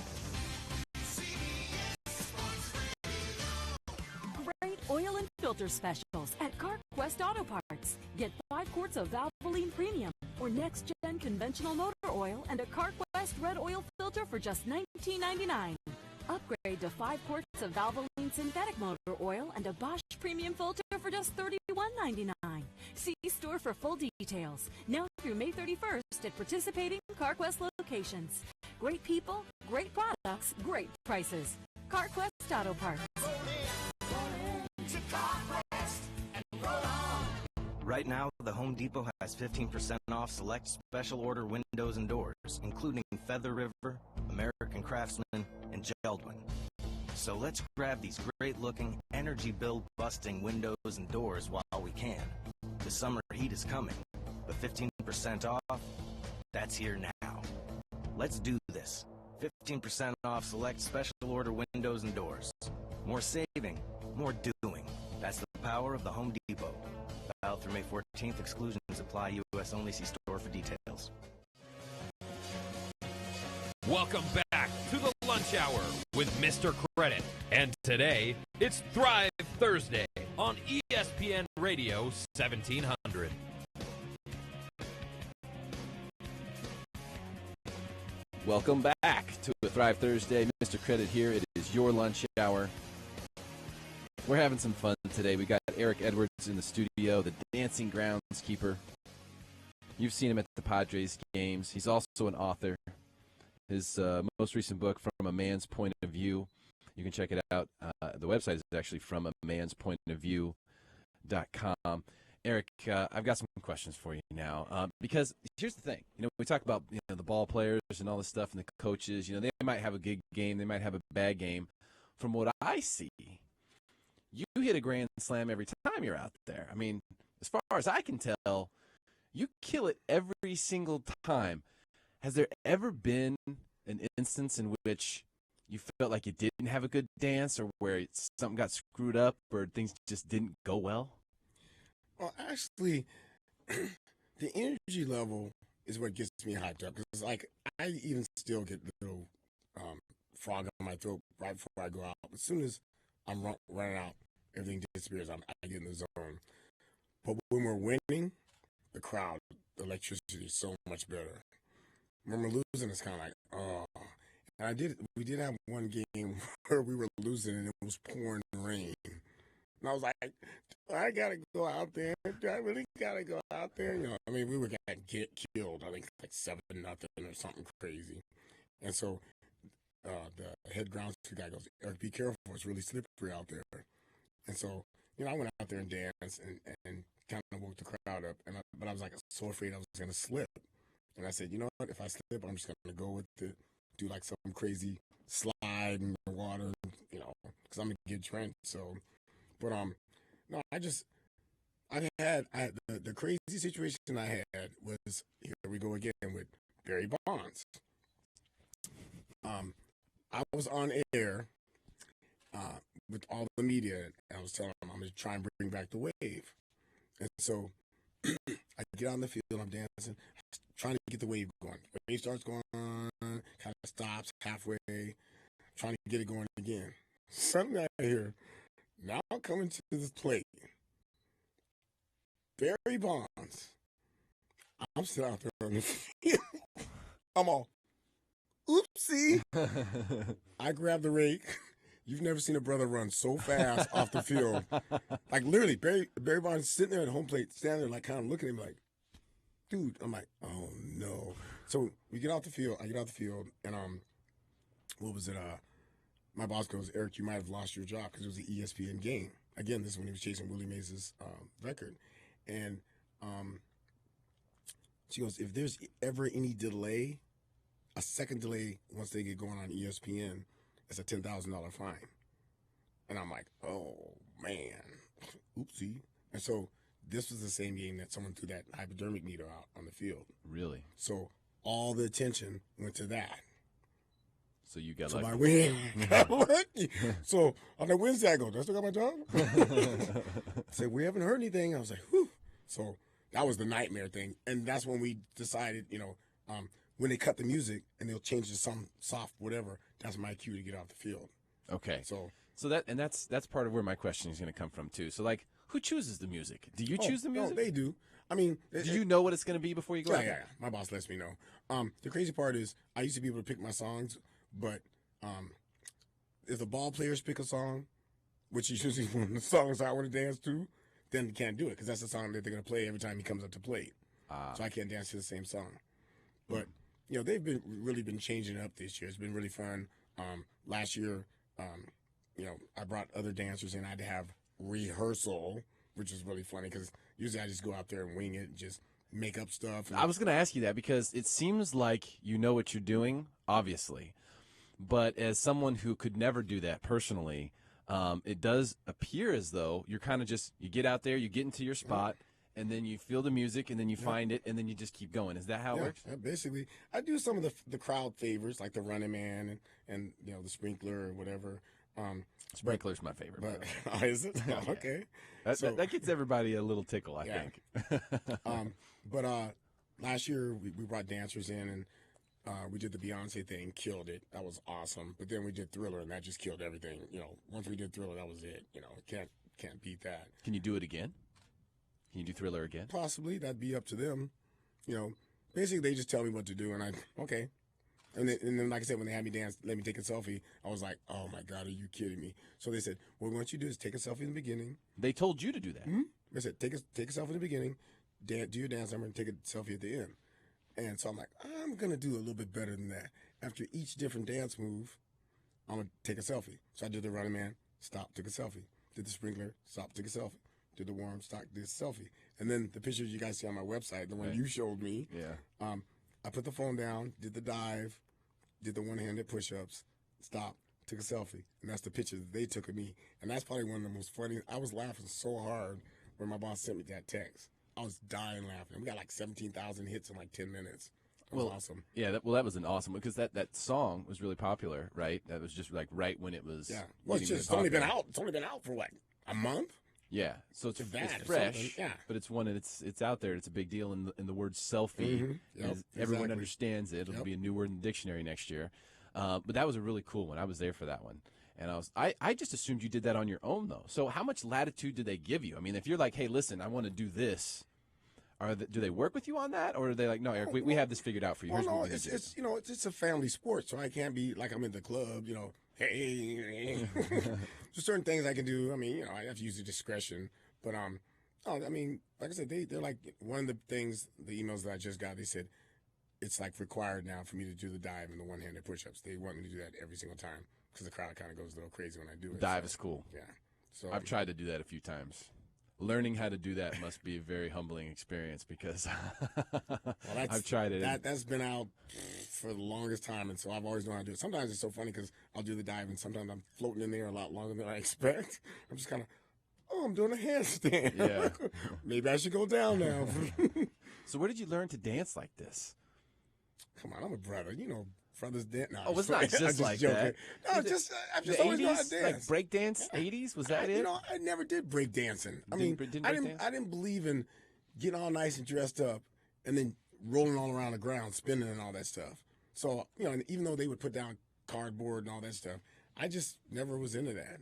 Great oil and filter specials at CarQuest Auto Parts. Get 5 quarts of Valvoline Premium or next-gen conventional motor oil and a CarQuest red oil filter for just $19.99. Upgrade to 5 quarts of Valvoline synthetic motor oil and a Bosch premium filter for just $31.99. See store for full details. Now through May 31st at participating CarQuest locations. Great people, great products, great prices. CarQuest Auto Parts. Right now, the Home Depot has 15% off select special order windows and doors, including Feather River, American Craftsman, and Geldwin. So let's grab these great-looking, energy bill-busting windows and doors while we can. The summer heat is coming, but 15% off, that's here now. Let's do this. 15% off select special order windows and doors. More saving, more doing. That's the power of the Home Depot. Valid through May 14th. Exclusions apply. U.S. only. See store for details. Welcome back to the Lunch Hour with Mr. Credit. And today, it's Thrive Thursday on ESPN Radio 1700. Welcome back to a Thrive Thursday. Mr. Credit here. It is your lunch hour. We're having some fun today. We got Eric Edwards in the studio, the dancing groundskeeper. You've seen him at the Padres games. He's also an author. His most recent book, From a Man's Point of View, you can check it out. The website is actually fromamanspointofview.com. Eric, I've got some questions for you now. Because here's the thing. We talk about the ball players and all this stuff and the coaches. They might have a good game. They might have a bad game. From what I see, you hit a grand slam every time you're out there. I mean, as far as I can tell, you kill it every single time. Has there ever been an instance in which you felt like you didn't have a good dance or where something got screwed up or things just didn't go well? Well, actually, the energy level is what gets me hyped up. Because, I even still get a little frog in my throat right before I go out. As soon as I'm running out, everything disappears. I get in the zone. But when we're winning, the crowd, the electricity is so much better. When we're losing, it's kind of like, oh. And we did have one game where we were losing and it was pouring rain. And I was like, do I got to go out there? Do I really got to go out there? We were going to get killed. I think like 7-0 or something crazy. And so the head groundskeeper guy goes, Eric, be careful. It's really slippery out there. And so, I went out there and danced and kind of woke the crowd up. But I was so afraid I was going to slip. And I said, you know what? If I slip, I'm just going to go with it, do like some crazy slide in the water, because I'm going to get drenched. So, but no, the crazy situation I had was, here we go again with Barry Bonds. I was on air with all the media, and I was telling them I'm going to try and bring back the wave. And so I get on the field, I'm dancing, trying to get the wave going. The wave starts going on, kind of stops halfway, trying to get it going again. Suddenly I hear, now coming to the plate, Barry Bonds. I'm still out there on the field. I'm all, oopsie. I grab the rake. You've never seen a brother run so fast off the field. Like, literally, Barry Bonds sitting there at home plate, standing there, kind of looking at him like, dude. I'm like, oh, no. So we get off the field. I get off the field, and what was it? My boss goes, Eric, you might have lost your job because it was an ESPN game. Again, this is when he was chasing Willie Mays' record. And she goes, if there's ever any delay a second delay once they get going on ESPN is a $10,000 fine. And I'm like, oh, man, oopsie. And so this was the same game that someone threw that hypodermic needle out on the field. Really? So all the attention went to that. So you got so lucky. I win. Got lucky. So on the Wednesday, I go, do I still got my job? I said, we haven't heard anything. I was like, whew. So that was the nightmare thing. And that's when we decided, when they cut the music and they'll change to some soft whatever, that's my cue to get off the field. Okay. So that's part of where my question is going to come from too. So like, who chooses the music? Do you choose the music? No, they do. I mean, do you know what it's going to be before you go? Yeah. My boss lets me know. The crazy part is I used to be able to pick my songs, but if the ball players pick a song, which is usually one of the songs I want to dance to, then you can't do it because that's the song that they're going to play every time he comes up to plate. So I can't dance to the same song. But they've really been changing it up this year. It's been really fun. Last year, I brought other dancers in. I had to have rehearsal, which was really funny because usually I just go out there and wing it and just make up stuff. I was going to ask you that because it seems like you know what you're doing, obviously. But as someone who could never do that personally, it does appear as though you're kind of just, you get out there, you get into your spot, and then you feel the music, and then you find it, and then you just keep going. Is that how it works? Yeah, basically. I do some of the crowd favorites, like the Running Man and the Sprinkler or whatever. Sprinkler's my favorite. But, is it? Oh, okay. That gets everybody a little tickle, I think. But last year we brought dancers in, and we did the Beyonce thing, killed it. That was awesome. But then we did Thriller, and that just killed everything. Once we did Thriller, that was it. Can't beat that. Can you do it again? Can you do Thriller again? Possibly. That'd be up to them. Basically they just tell me what to do, and okay. And then, like I said, when they had me dance, let me take a selfie, I was like, oh, my God, are you kidding me? So they said, well, what you do is take a selfie in the beginning. They told you to do that? Mm-hmm. They said, take a selfie in the beginning, do your dance number, and take a selfie at the end. And so I'm like, I'm going to do a little bit better than that. After each different dance move, I'm going to take a selfie. So I did the Running Man, stop, took a selfie. Did the Sprinkler, stop, took a selfie. Did the Worm, stop, did a selfie. And then the pictures you guys see on my website, the one you showed me, I put the phone down, did the dive, did the one-handed push-ups, stopped, took a selfie. And that's the picture that they took of me. And that's probably one of the most funny. I was laughing so hard when my boss sent me that text. I was dying laughing. We got like 17,000 hits in like 10 minutes. It was awesome. Yeah, that was an awesome, because that song was really popular, right? That was just like right when it was. Yeah. Well, it's only been out. It's only been out for like a month. Yeah, so it's fresh, but it's one, and it's out there. It's a big deal, and the word selfie, everyone understands it. It'll be a new word in the dictionary next year. But that was a really cool one. I was there for that one, and I just assumed you did that on your own though. So how much latitude did they give you? I mean, if you're like, hey, listen, I want to do this, do they work with you on that, or are they like, no, Eric, we have this figured out for you? Well, no, it's a family sport, so I can't be like I'm in the club, Hey, there's certain things I can do. I mean, I have to use the discretion, but I mean, like I said, they're like one of the things. The emails that I just got, they said it's like required now for me to do the dive and the one-handed push-ups. They want me to do that every single time because the crowd kind of goes a little crazy when I do it. Dive is cool. Yeah, so I've tried to do that a few times. Learning how to do that must be a very humbling experience because I've tried it. That's been out for the longest time, and so I've always known how to do it. Sometimes it's so funny because I'll do the dive, and sometimes I'm floating in there a lot longer than I expect. I'm just kind of, I'm doing a handstand. Yeah. Maybe I should go down now. So where did you learn to dance like this? Come on, I'm a brother. Brothers dance. No, it's not just like joking. that. No, I've just always known how to dance. Like break dance, 80s? Was that it? I never did break dancing. I didn't believe in getting all nice and dressed up and then rolling all around the ground, spinning and all that stuff. So, even though they would put down cardboard and all that stuff, I just never was into that.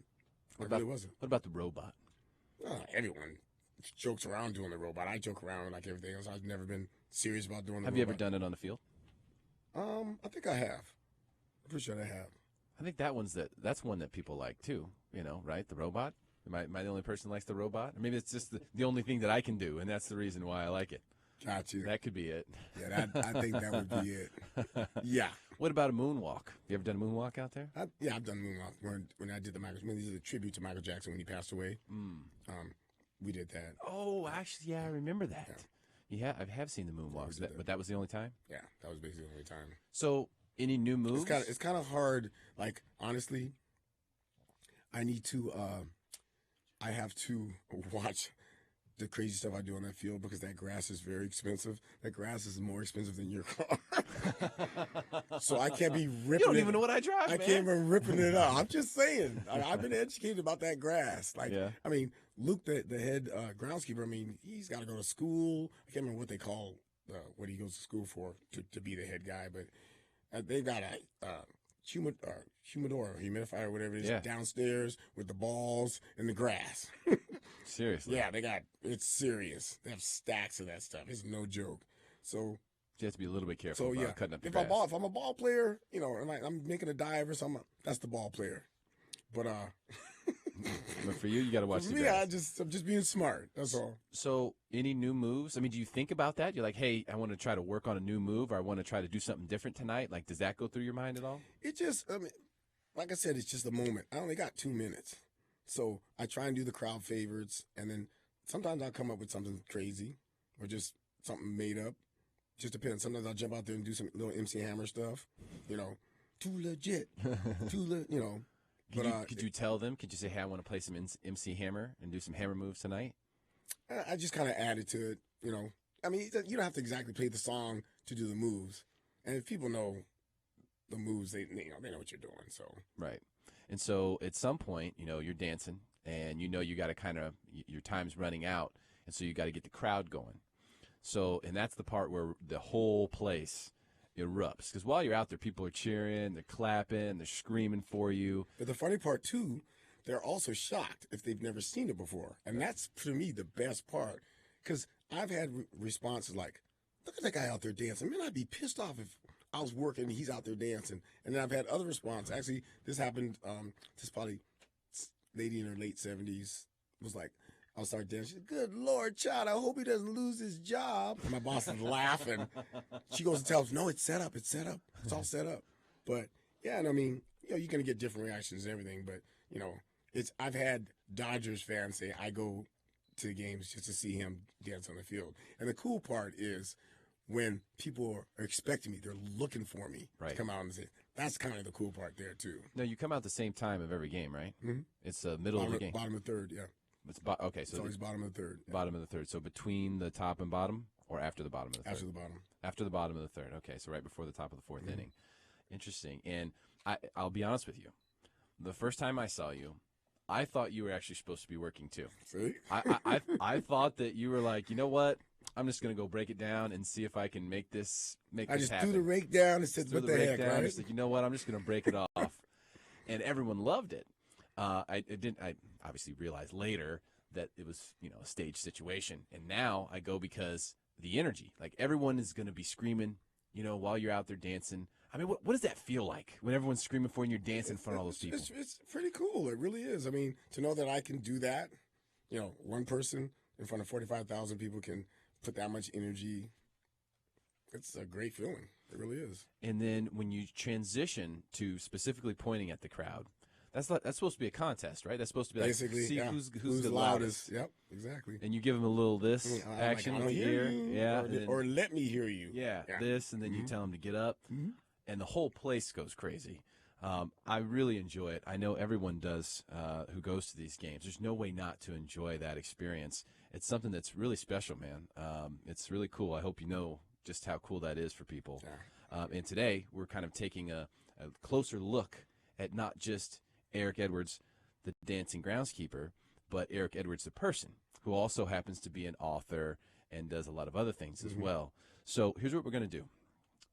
I really wasn't. What about the robot? Everyone jokes around doing the robot. I joke around like everything else. I've never been serious about doing the robot. Have you ever done it on the field? I think I have. I'm pretty sure I have. I think that's one that people like too, right? The robot? Am I the only person who likes the robot? Or maybe it's just the only thing that I can do, and that's the reason why I like it. Got you. That could be it. Yeah, I think that would be it. Yeah. What about a moonwalk? You ever done a moonwalk out there? I've done a moonwalk. When I did when we did a tribute to Michael Jackson when he passed away, we did that. Oh, actually, yeah, I remember that. Yeah, I have seen the moonwalks, but that was the only time? Yeah, that was basically the only time. So Any new moves? It's kind of hard. Like, honestly, I have to watch the crazy stuff I do on that field because that grass is very expensive. That grass is more expensive than your car. So I can't be ripping. You don't even know what I drive, man. I can't even ripping it up. I'm just saying. I've been educated about that grass. Like, I mean, Luke, the head groundskeeper. I mean, he's got to go to school. I can't remember what they call what he goes to school for to be the head guy, but they've got a humidor, humidifier, whatever it is, downstairs with the balls and the grass. Seriously? Yeah, it's serious. They have stacks of that stuff. It's no joke. So you have to be a little bit careful about cutting up the if grass. if I'm a ball player, you know, and I'm making a dive or something, that's the ball player. But but for you got to watch the me, grass. I'm just being smart. That's all. So any new moves? I mean, do you think about that? You're like, hey, I want to try to work on a new move, or I want to try to do something different tonight. Like, does that go through your mind at all? It just, I mean, like I said, it's just a moment. I only got 2 minutes. So I try and do the crowd favorites, and then sometimes I'll come up with something crazy or just something made up. Just depends. Sometimes I'll jump out there and do some little MC Hammer stuff, you know, too legit, you know. Could you tell them? Could you say, hey, I want to play some MC Hammer and do some hammer moves tonight? I just kind of added to it, you know. I mean, you don't have to exactly play the song to do the moves. And if people know the moves, they know what you're doing. So right. And so at some point, you know, you're dancing and you know you got to kind of, your time's running out. And so you got to get the crowd going. So, and that's the part where the whole place erupts. Because while you're out there, people are cheering, they're clapping, they're screaming for you. But the funny part, too, they're also shocked if they've never seen it before. And that's, to me, the best part. Because I've had responses like, look at that guy out there dancing. Man, I'd be pissed off if I was working and he's out there dancing. And then I've had other responses. Actually, this happened, this probably lady in her late 70s was like, I'll start dancing. She said, good Lord, child, I hope he doesn't lose his job. And my boss is laughing. She goes and tells, no, it's set up. It's set up. It's all set up. But, yeah, and I mean, you know, you're going to get different reactions and everything. But, you know, I've had Dodgers fans say, I go to the games just to see him dance on the field. And the cool part is when people are expecting me, they're looking for me to come out and say, that's kind of the cool part there, too. No, you come out the same time of every game, right? Mm-hmm. It's the middle of the game. Bottom of the third, yeah. Okay, so it's always bottom of the third. Yeah. Bottom of the third. So between the top and bottom, or after the bottom of the third? After the bottom. After the bottom of the third. Okay, so right before the top of the fourth inning. Interesting. And I'll be honest with you. The first time I saw you, I thought you were actually supposed to be working too. See? I thought that you were like, you know what? I'm just gonna go break it down and see if I can make this happen. I just threw the rake down and said, "What the heck?" Right? Just like, you know what? I'm just gonna break it off, and everyone loved it. I obviously realized later that it was, you know, a stage situation, and now I go because the energy, like everyone is gonna be screaming, you know, while you're out there dancing. I mean, what does that feel like when everyone's screaming for you and you're dancing in front of all those people? It's pretty cool. It really is. I mean, to know that I can do that, you know, one person in front of 45,000 people can put that much energy. It's a great feeling. It really is. And then when you transition to specifically pointing at the crowd, that's supposed to be a contest, right? That's supposed to be like, basically, see yeah. who's the loudest. Yep, exactly. And you give them a little action like, in the ear, yeah, or let me hear you. Yeah, this, and then you tell them to get up, and the whole place goes crazy. I really enjoy it. I know everyone does who goes to these games. There's no way not to enjoy that experience. It's something that's really special, man. It's really cool. I hope you know just how cool that is for people. Yeah. And today we're kind of taking a closer look at not just Eric Edwards, the dancing groundskeeper, but Eric Edwards, the person, who also happens to be an author and does a lot of other things as well. So here's what we're going to do.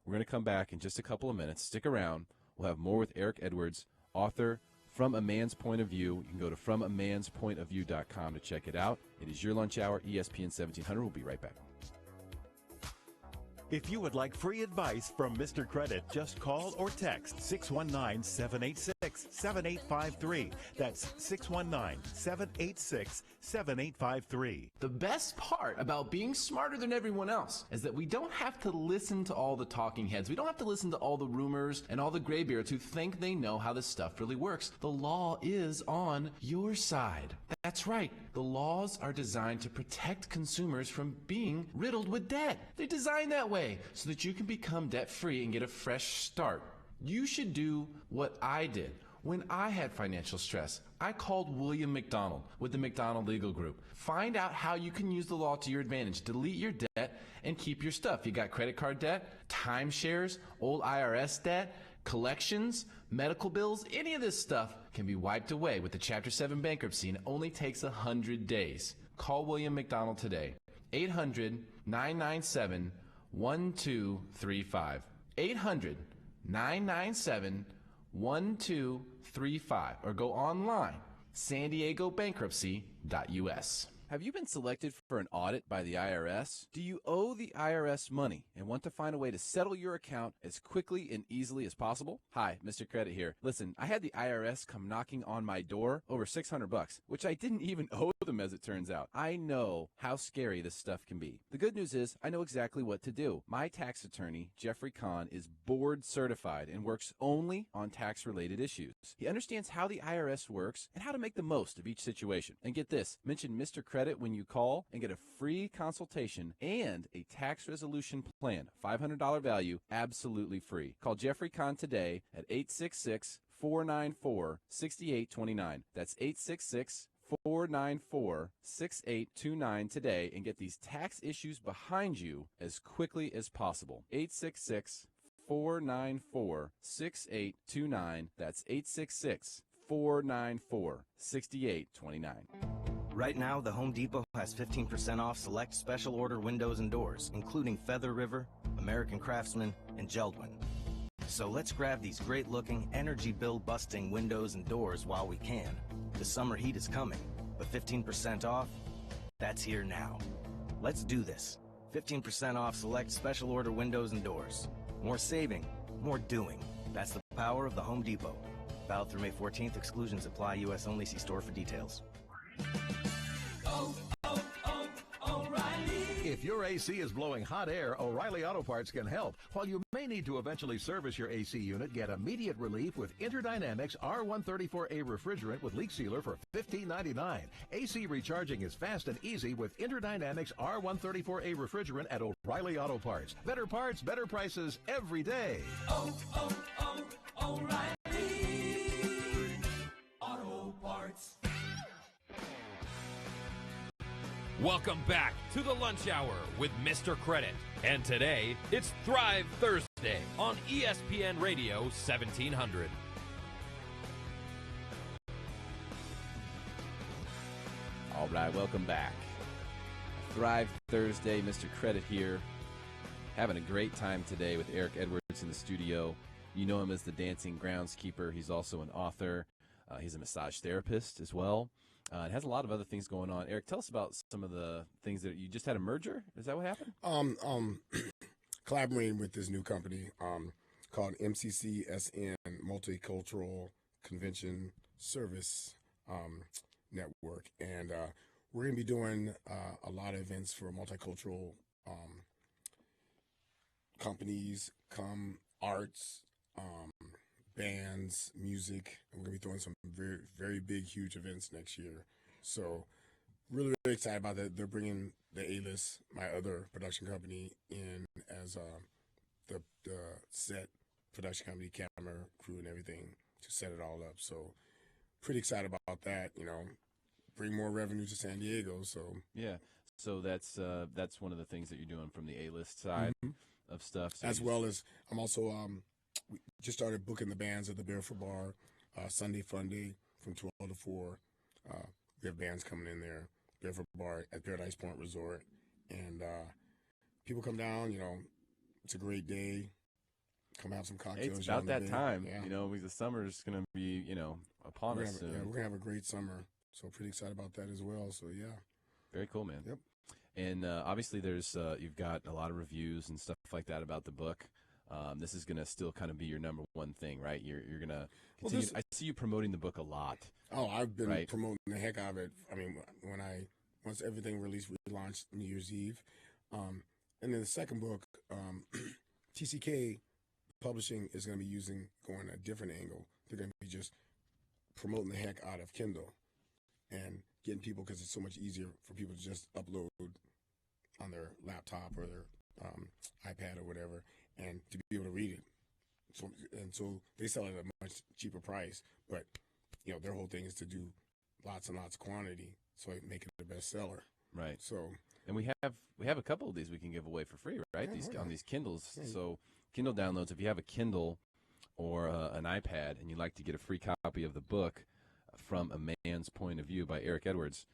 We're going to come back in just a couple of minutes. Stick around. We'll have more with Eric Edwards, author, From a Man's Point of View. You can go to fromamanspointofview.com to check it out. It is your lunch hour, ESPN 1700. We'll be right back. If you would like free advice from Mr. Credit, just call or text 619-786-7853. That's 619-786-7853. The best part about being smarter than everyone else is that we don't have to listen to all the talking heads. We don't have to listen to all the rumors and all the graybeards who think they know how this stuff really works. The law is on your side. That's right. The laws are designed to protect consumers from being riddled with debt. They're designed that way so that you can become debt-free and get a fresh start. You should do what I did. When I had financial stress, I called William McDonald with the McDonald Legal Group. Find out how you can use the law to your advantage. Delete your debt and keep your stuff. You got credit card debt, timeshares, old IRS debt, collections, medical bills. Any of this stuff can be wiped away with the Chapter 7 bankruptcy, and it only takes 100 days. Call William McDonald today. 800-997-1235. 800-997-1235, or go online, SanDiegoBankruptcy.us. Have you been selected for an audit by the IRS? Do you owe the IRS money and want to find a way to settle your account as quickly and easily as possible? Hi, Mr. Credit here. Listen, I had the IRS come knocking on my door over $600, which I didn't even owe them, as it turns out. I know how scary this stuff can be. The good news is I know exactly what to do. My tax attorney, Jeffrey Kahn, is board certified and works only on tax-related issues. He understands how the IRS works and how to make the most of each situation. And get this, mention Mr. Credit when you call and get a free consultation and a tax resolution plan, $500 value, absolutely free. Call Jeffrey Kahn today at 866-494-6829. That's 866-494-6829 today, and get these tax issues behind you as quickly as possible. 866-494-6829. That's 866-494-6829. Right now, the Home Depot has 15% off select special order windows and doors, including Feather River, American Craftsman, and Geldwin. So let's grab these great-looking, energy bill-busting windows and doors while we can. The summer heat is coming, but 15% off, that's here now. Let's do this. 15% off select special order windows and doors. More saving, more doing. That's the power of the Home Depot. Valid through May 14th. Exclusions apply. U.S. only. See store for details. If your AC is blowing hot air, O'Reilly Auto Parts can help. While you may need to eventually service your AC unit, get immediate relief with Interdynamics R134A refrigerant with leak sealer for $15.99. AC recharging is fast and easy with Interdynamics R134A refrigerant at O'Reilly Auto Parts. Better parts, better prices every day. O'Reilly Auto Parts. Welcome back to the Lunch Hour with Mr. Credit. And today, it's Thrive Thursday on ESPN Radio 1700. All right, welcome back. Thrive Thursday, Mr. Credit here. Having a great time today with Eric Edwards in the studio. You know him as the dancing groundskeeper. He's also an author. He's a massage therapist as well. It has a lot of other things going on. Eric, tell us about some of the things that you just had a merger. Is that what happened? Collaborating with this new company called MCCSN, Multicultural Convention Service Network, and we're going to be doing a lot of events for multicultural companies, arts, bands, music. We're going to be throwing some very, very big, huge events next year. So really, really excited about that. They're bringing the A-List, my other production company, in as the set production company, camera crew, and everything to set it all up. So pretty excited about that. You know, bring more revenue to San Diego. So yeah. So that's one of the things that you're doing from the A-List side of stuff. So as well as I'm also we just started booking the bands at the Barefoot Bar, Sunday Fun Day from 12 to 4. We have bands coming in there, Barefoot Bar at Paradise Point Resort. And people come down, you know, it's a great day. Come have some cocktails. It's about that time, yeah. you know, because the summer is going to be, you know, upon us soon. Yeah, we're going to have a great summer. So pretty excited about that as well. So, yeah. Very cool, man. Yep. And obviously there's you've got a lot of reviews and stuff like that about the book. This is going to still kind of be your number one thing, right? You're going to continue. I see you promoting the book a lot. Oh, I've been promoting the heck out of it. I mean, once everything released, we launched New Year's Eve. And then the second book, TCK Publishing is going to be going a different angle. They're going to be just promoting the heck out of Kindle and getting people, because it's so much easier for people to just upload on their laptop or their iPad or whatever, and to be able to read it. so they sell it at a much cheaper price. But their whole thing is to do lots and lots of quantity, so they make it the best seller. Right. So, and we have a couple of these we can give away for free, right? On these Kindles. Yeah. So Kindle downloads. If you have a Kindle or an iPad and you'd like to get a free copy of the book From a Man's Point of View by Eric Edwards,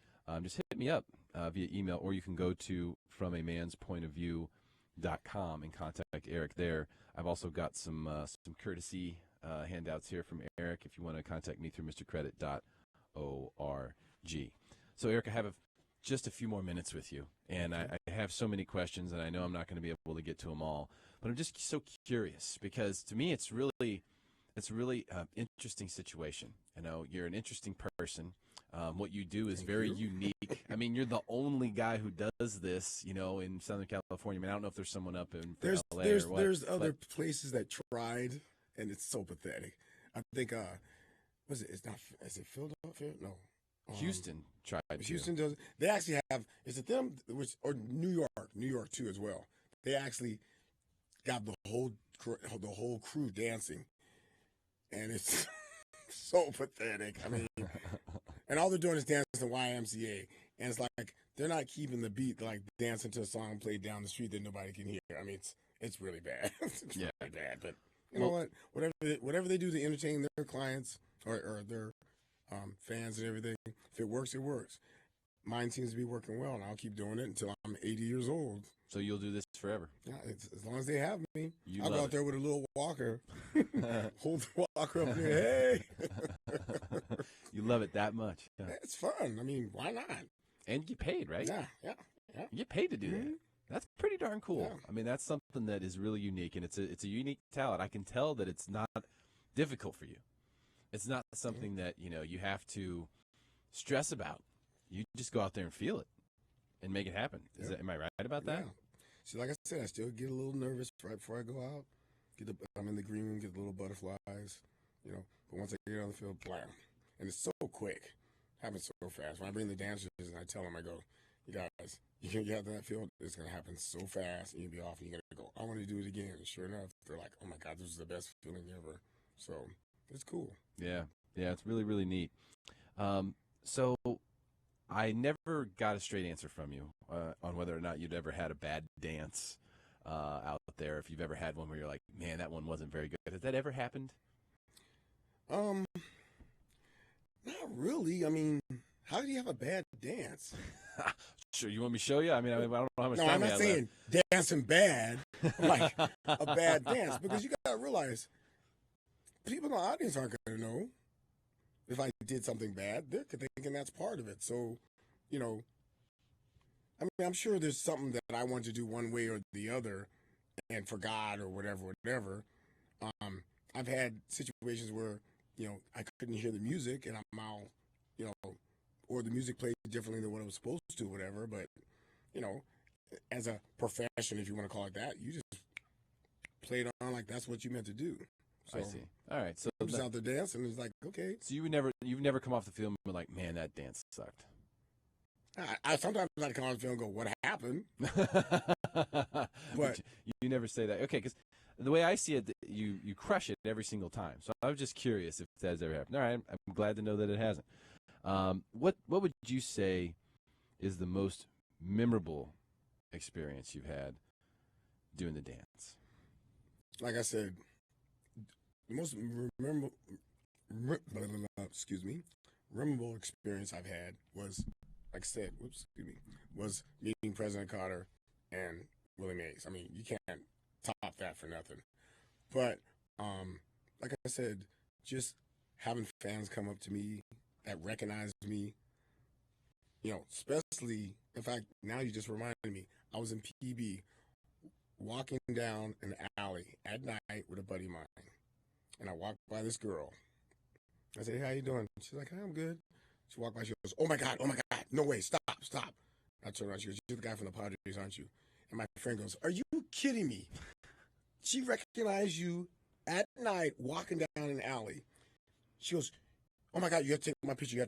just hit me up via email, or you can go to fromamanspointofview.com and contact Eric there. I've also got some courtesy handouts here from Eric if you want to contact me through mrcredit.org. So, Eric, I have just a few more minutes with you, and I have so many questions, and I know I'm not going to be able to get to them all, but I'm just so curious because to me it's really interesting situation. You're an interesting person. What you do is very unique. I mean, you're the only guy who does this, in Southern California. I mean, I don't know if there's someone up in LA or what. There's other places that tried, and it's so pathetic. I think, is it Philadelphia? No. Houston tried to. Houston does. They actually have, is it them, or New York too as well. They actually got the whole crew dancing, and it's so pathetic. I mean, and all they're doing is dancing to YMCA, and it's like they're not keeping the beat, like dancing to a song played down the street that nobody can hear. I mean, it's really bad. It's really bad. But you know what? Whatever they do to entertain their clients or their fans and everything, if it works, it works. Mine seems to be working well, and I'll keep doing it until I'm 80 years old. So you'll do this forever? Yeah, as long as they have me. I'll go out there with a little walker, hold the walker up there. Hey, you love it that much? Yeah. It's fun. I mean, why not? And you get paid, right? Yeah. You get paid to do that. That's pretty darn cool. Yeah. I mean, that's something that is really unique, and it's a unique talent. I can tell that it's not difficult for you. It's not something that you have to stress about. You just go out there and feel it and make it happen. Am I right about that? Yeah. See, like I said, I still get a little nervous right before I go out. I'm in the green room, get the little butterflies, But once I get on the field, blam. And it's so quick. Happens so fast. When I bring the dancers and I tell them, I go, you guys, you can get out to that field, it's going to happen so fast, and you'll be off, and you're going to go, I want to do it again. And sure enough, they're like, oh, my God, this is the best feeling ever. So it's cool. Yeah, it's really, really neat. So I never got a straight answer from you on whether or not you'd ever had a bad dance out there, if you've ever had one where you're like, man, that one wasn't very good. Has that ever happened? Not really. I mean, how do you have a bad dance? Sure, you want me to show you? I mean, I don't know how much time I'm we not have saying dancing bad, like a bad dance, because you got to realize people in the audience aren't going to know if I did something bad. They're thinking that's part of it. So, I mean, I'm sure there's something that I want to do one way or the other and forgot or whatever. I've had situations where, I couldn't hear the music and I'm out, or the music played differently than what it was supposed to, whatever. But, as a profession, if you want to call it that, you just play it on like that's what you meant to do. So, I see. All right. So I'm just out there dancing. It's like, okay. So you've never come off the field and been like, man, that dance sucked. I sometimes I come on the field and go, what happened? But you never say that. Okay, because the way I see it, you crush it every single time. So I was just curious if that has ever happened. All right, I'm glad to know that it hasn't. What would you say is the most memorable experience you've had doing the dance? Like I said, the most memorable experience I've had was, like I said, was meeting President Carter and Willie Mays. I mean, you can't top that for nothing. But like I said, just having fans come up to me that recognize me, especially, in fact, now you just reminded me, I was in PB walking down an alley at night with a buddy of mine. And I walked by this girl. I said, hey, how you doing? She's like, I'm good. She walked by, she goes, oh my God, no way, stop. I turned around, she goes, you're the guy from the Padres, aren't you? And my friend goes, are you kidding me? She recognized you at night walking down an alley. She goes, oh my God, you have to take my picture,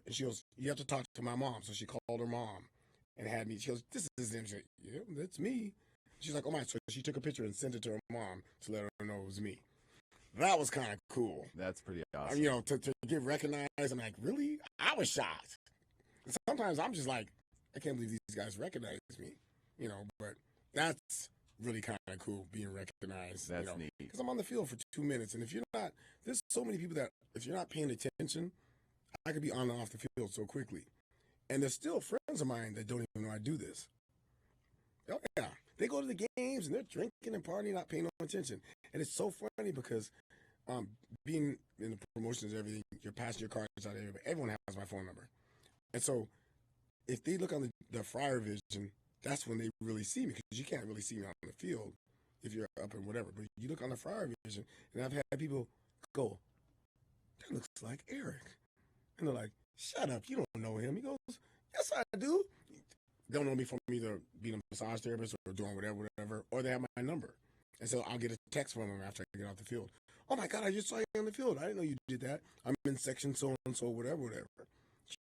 And she goes, you have to talk to my mom. So she called her mom and had me. She goes, this is him. She said, yeah, that's me. She's like, oh my. So she took a picture and sent it to her mom to let her know it was me. that was kind of cool. That's pretty awesome. You know, to get recognized, I'm like, really? I was shocked. And sometimes I'm just like, I can't believe these guys recognize me, you know, but that's really kind of cool being recognized. That's neat. neat. Because I'm on the field for 2 minutes, and if you're not, there's so many people that if you're not paying attention, I could be on and off the field so quickly. And there's still friends of mine that don't even know I do this. Oh, yeah. They go to the games, and they're drinking and partying, not paying no attention. And it's so funny because being in the promotions and everything, you're passing your cards out to everybody. Everyone has my phone number. And so if they look on the Fryer Vision, that's when they really see me, because you can't really see me on the field if you're up in whatever. But you look on the Fryer Vision, and I've had people go, that looks like Eric. And they're like, shut up, you don't know him. He goes, yes, I do. They don't know me from either being a massage therapist or doing whatever, or they have my number. And so I'll get a text from them after I get off the field. Oh, my God, I just saw you on the field. I didn't know you did that. I'm in section so-and-so, whatever.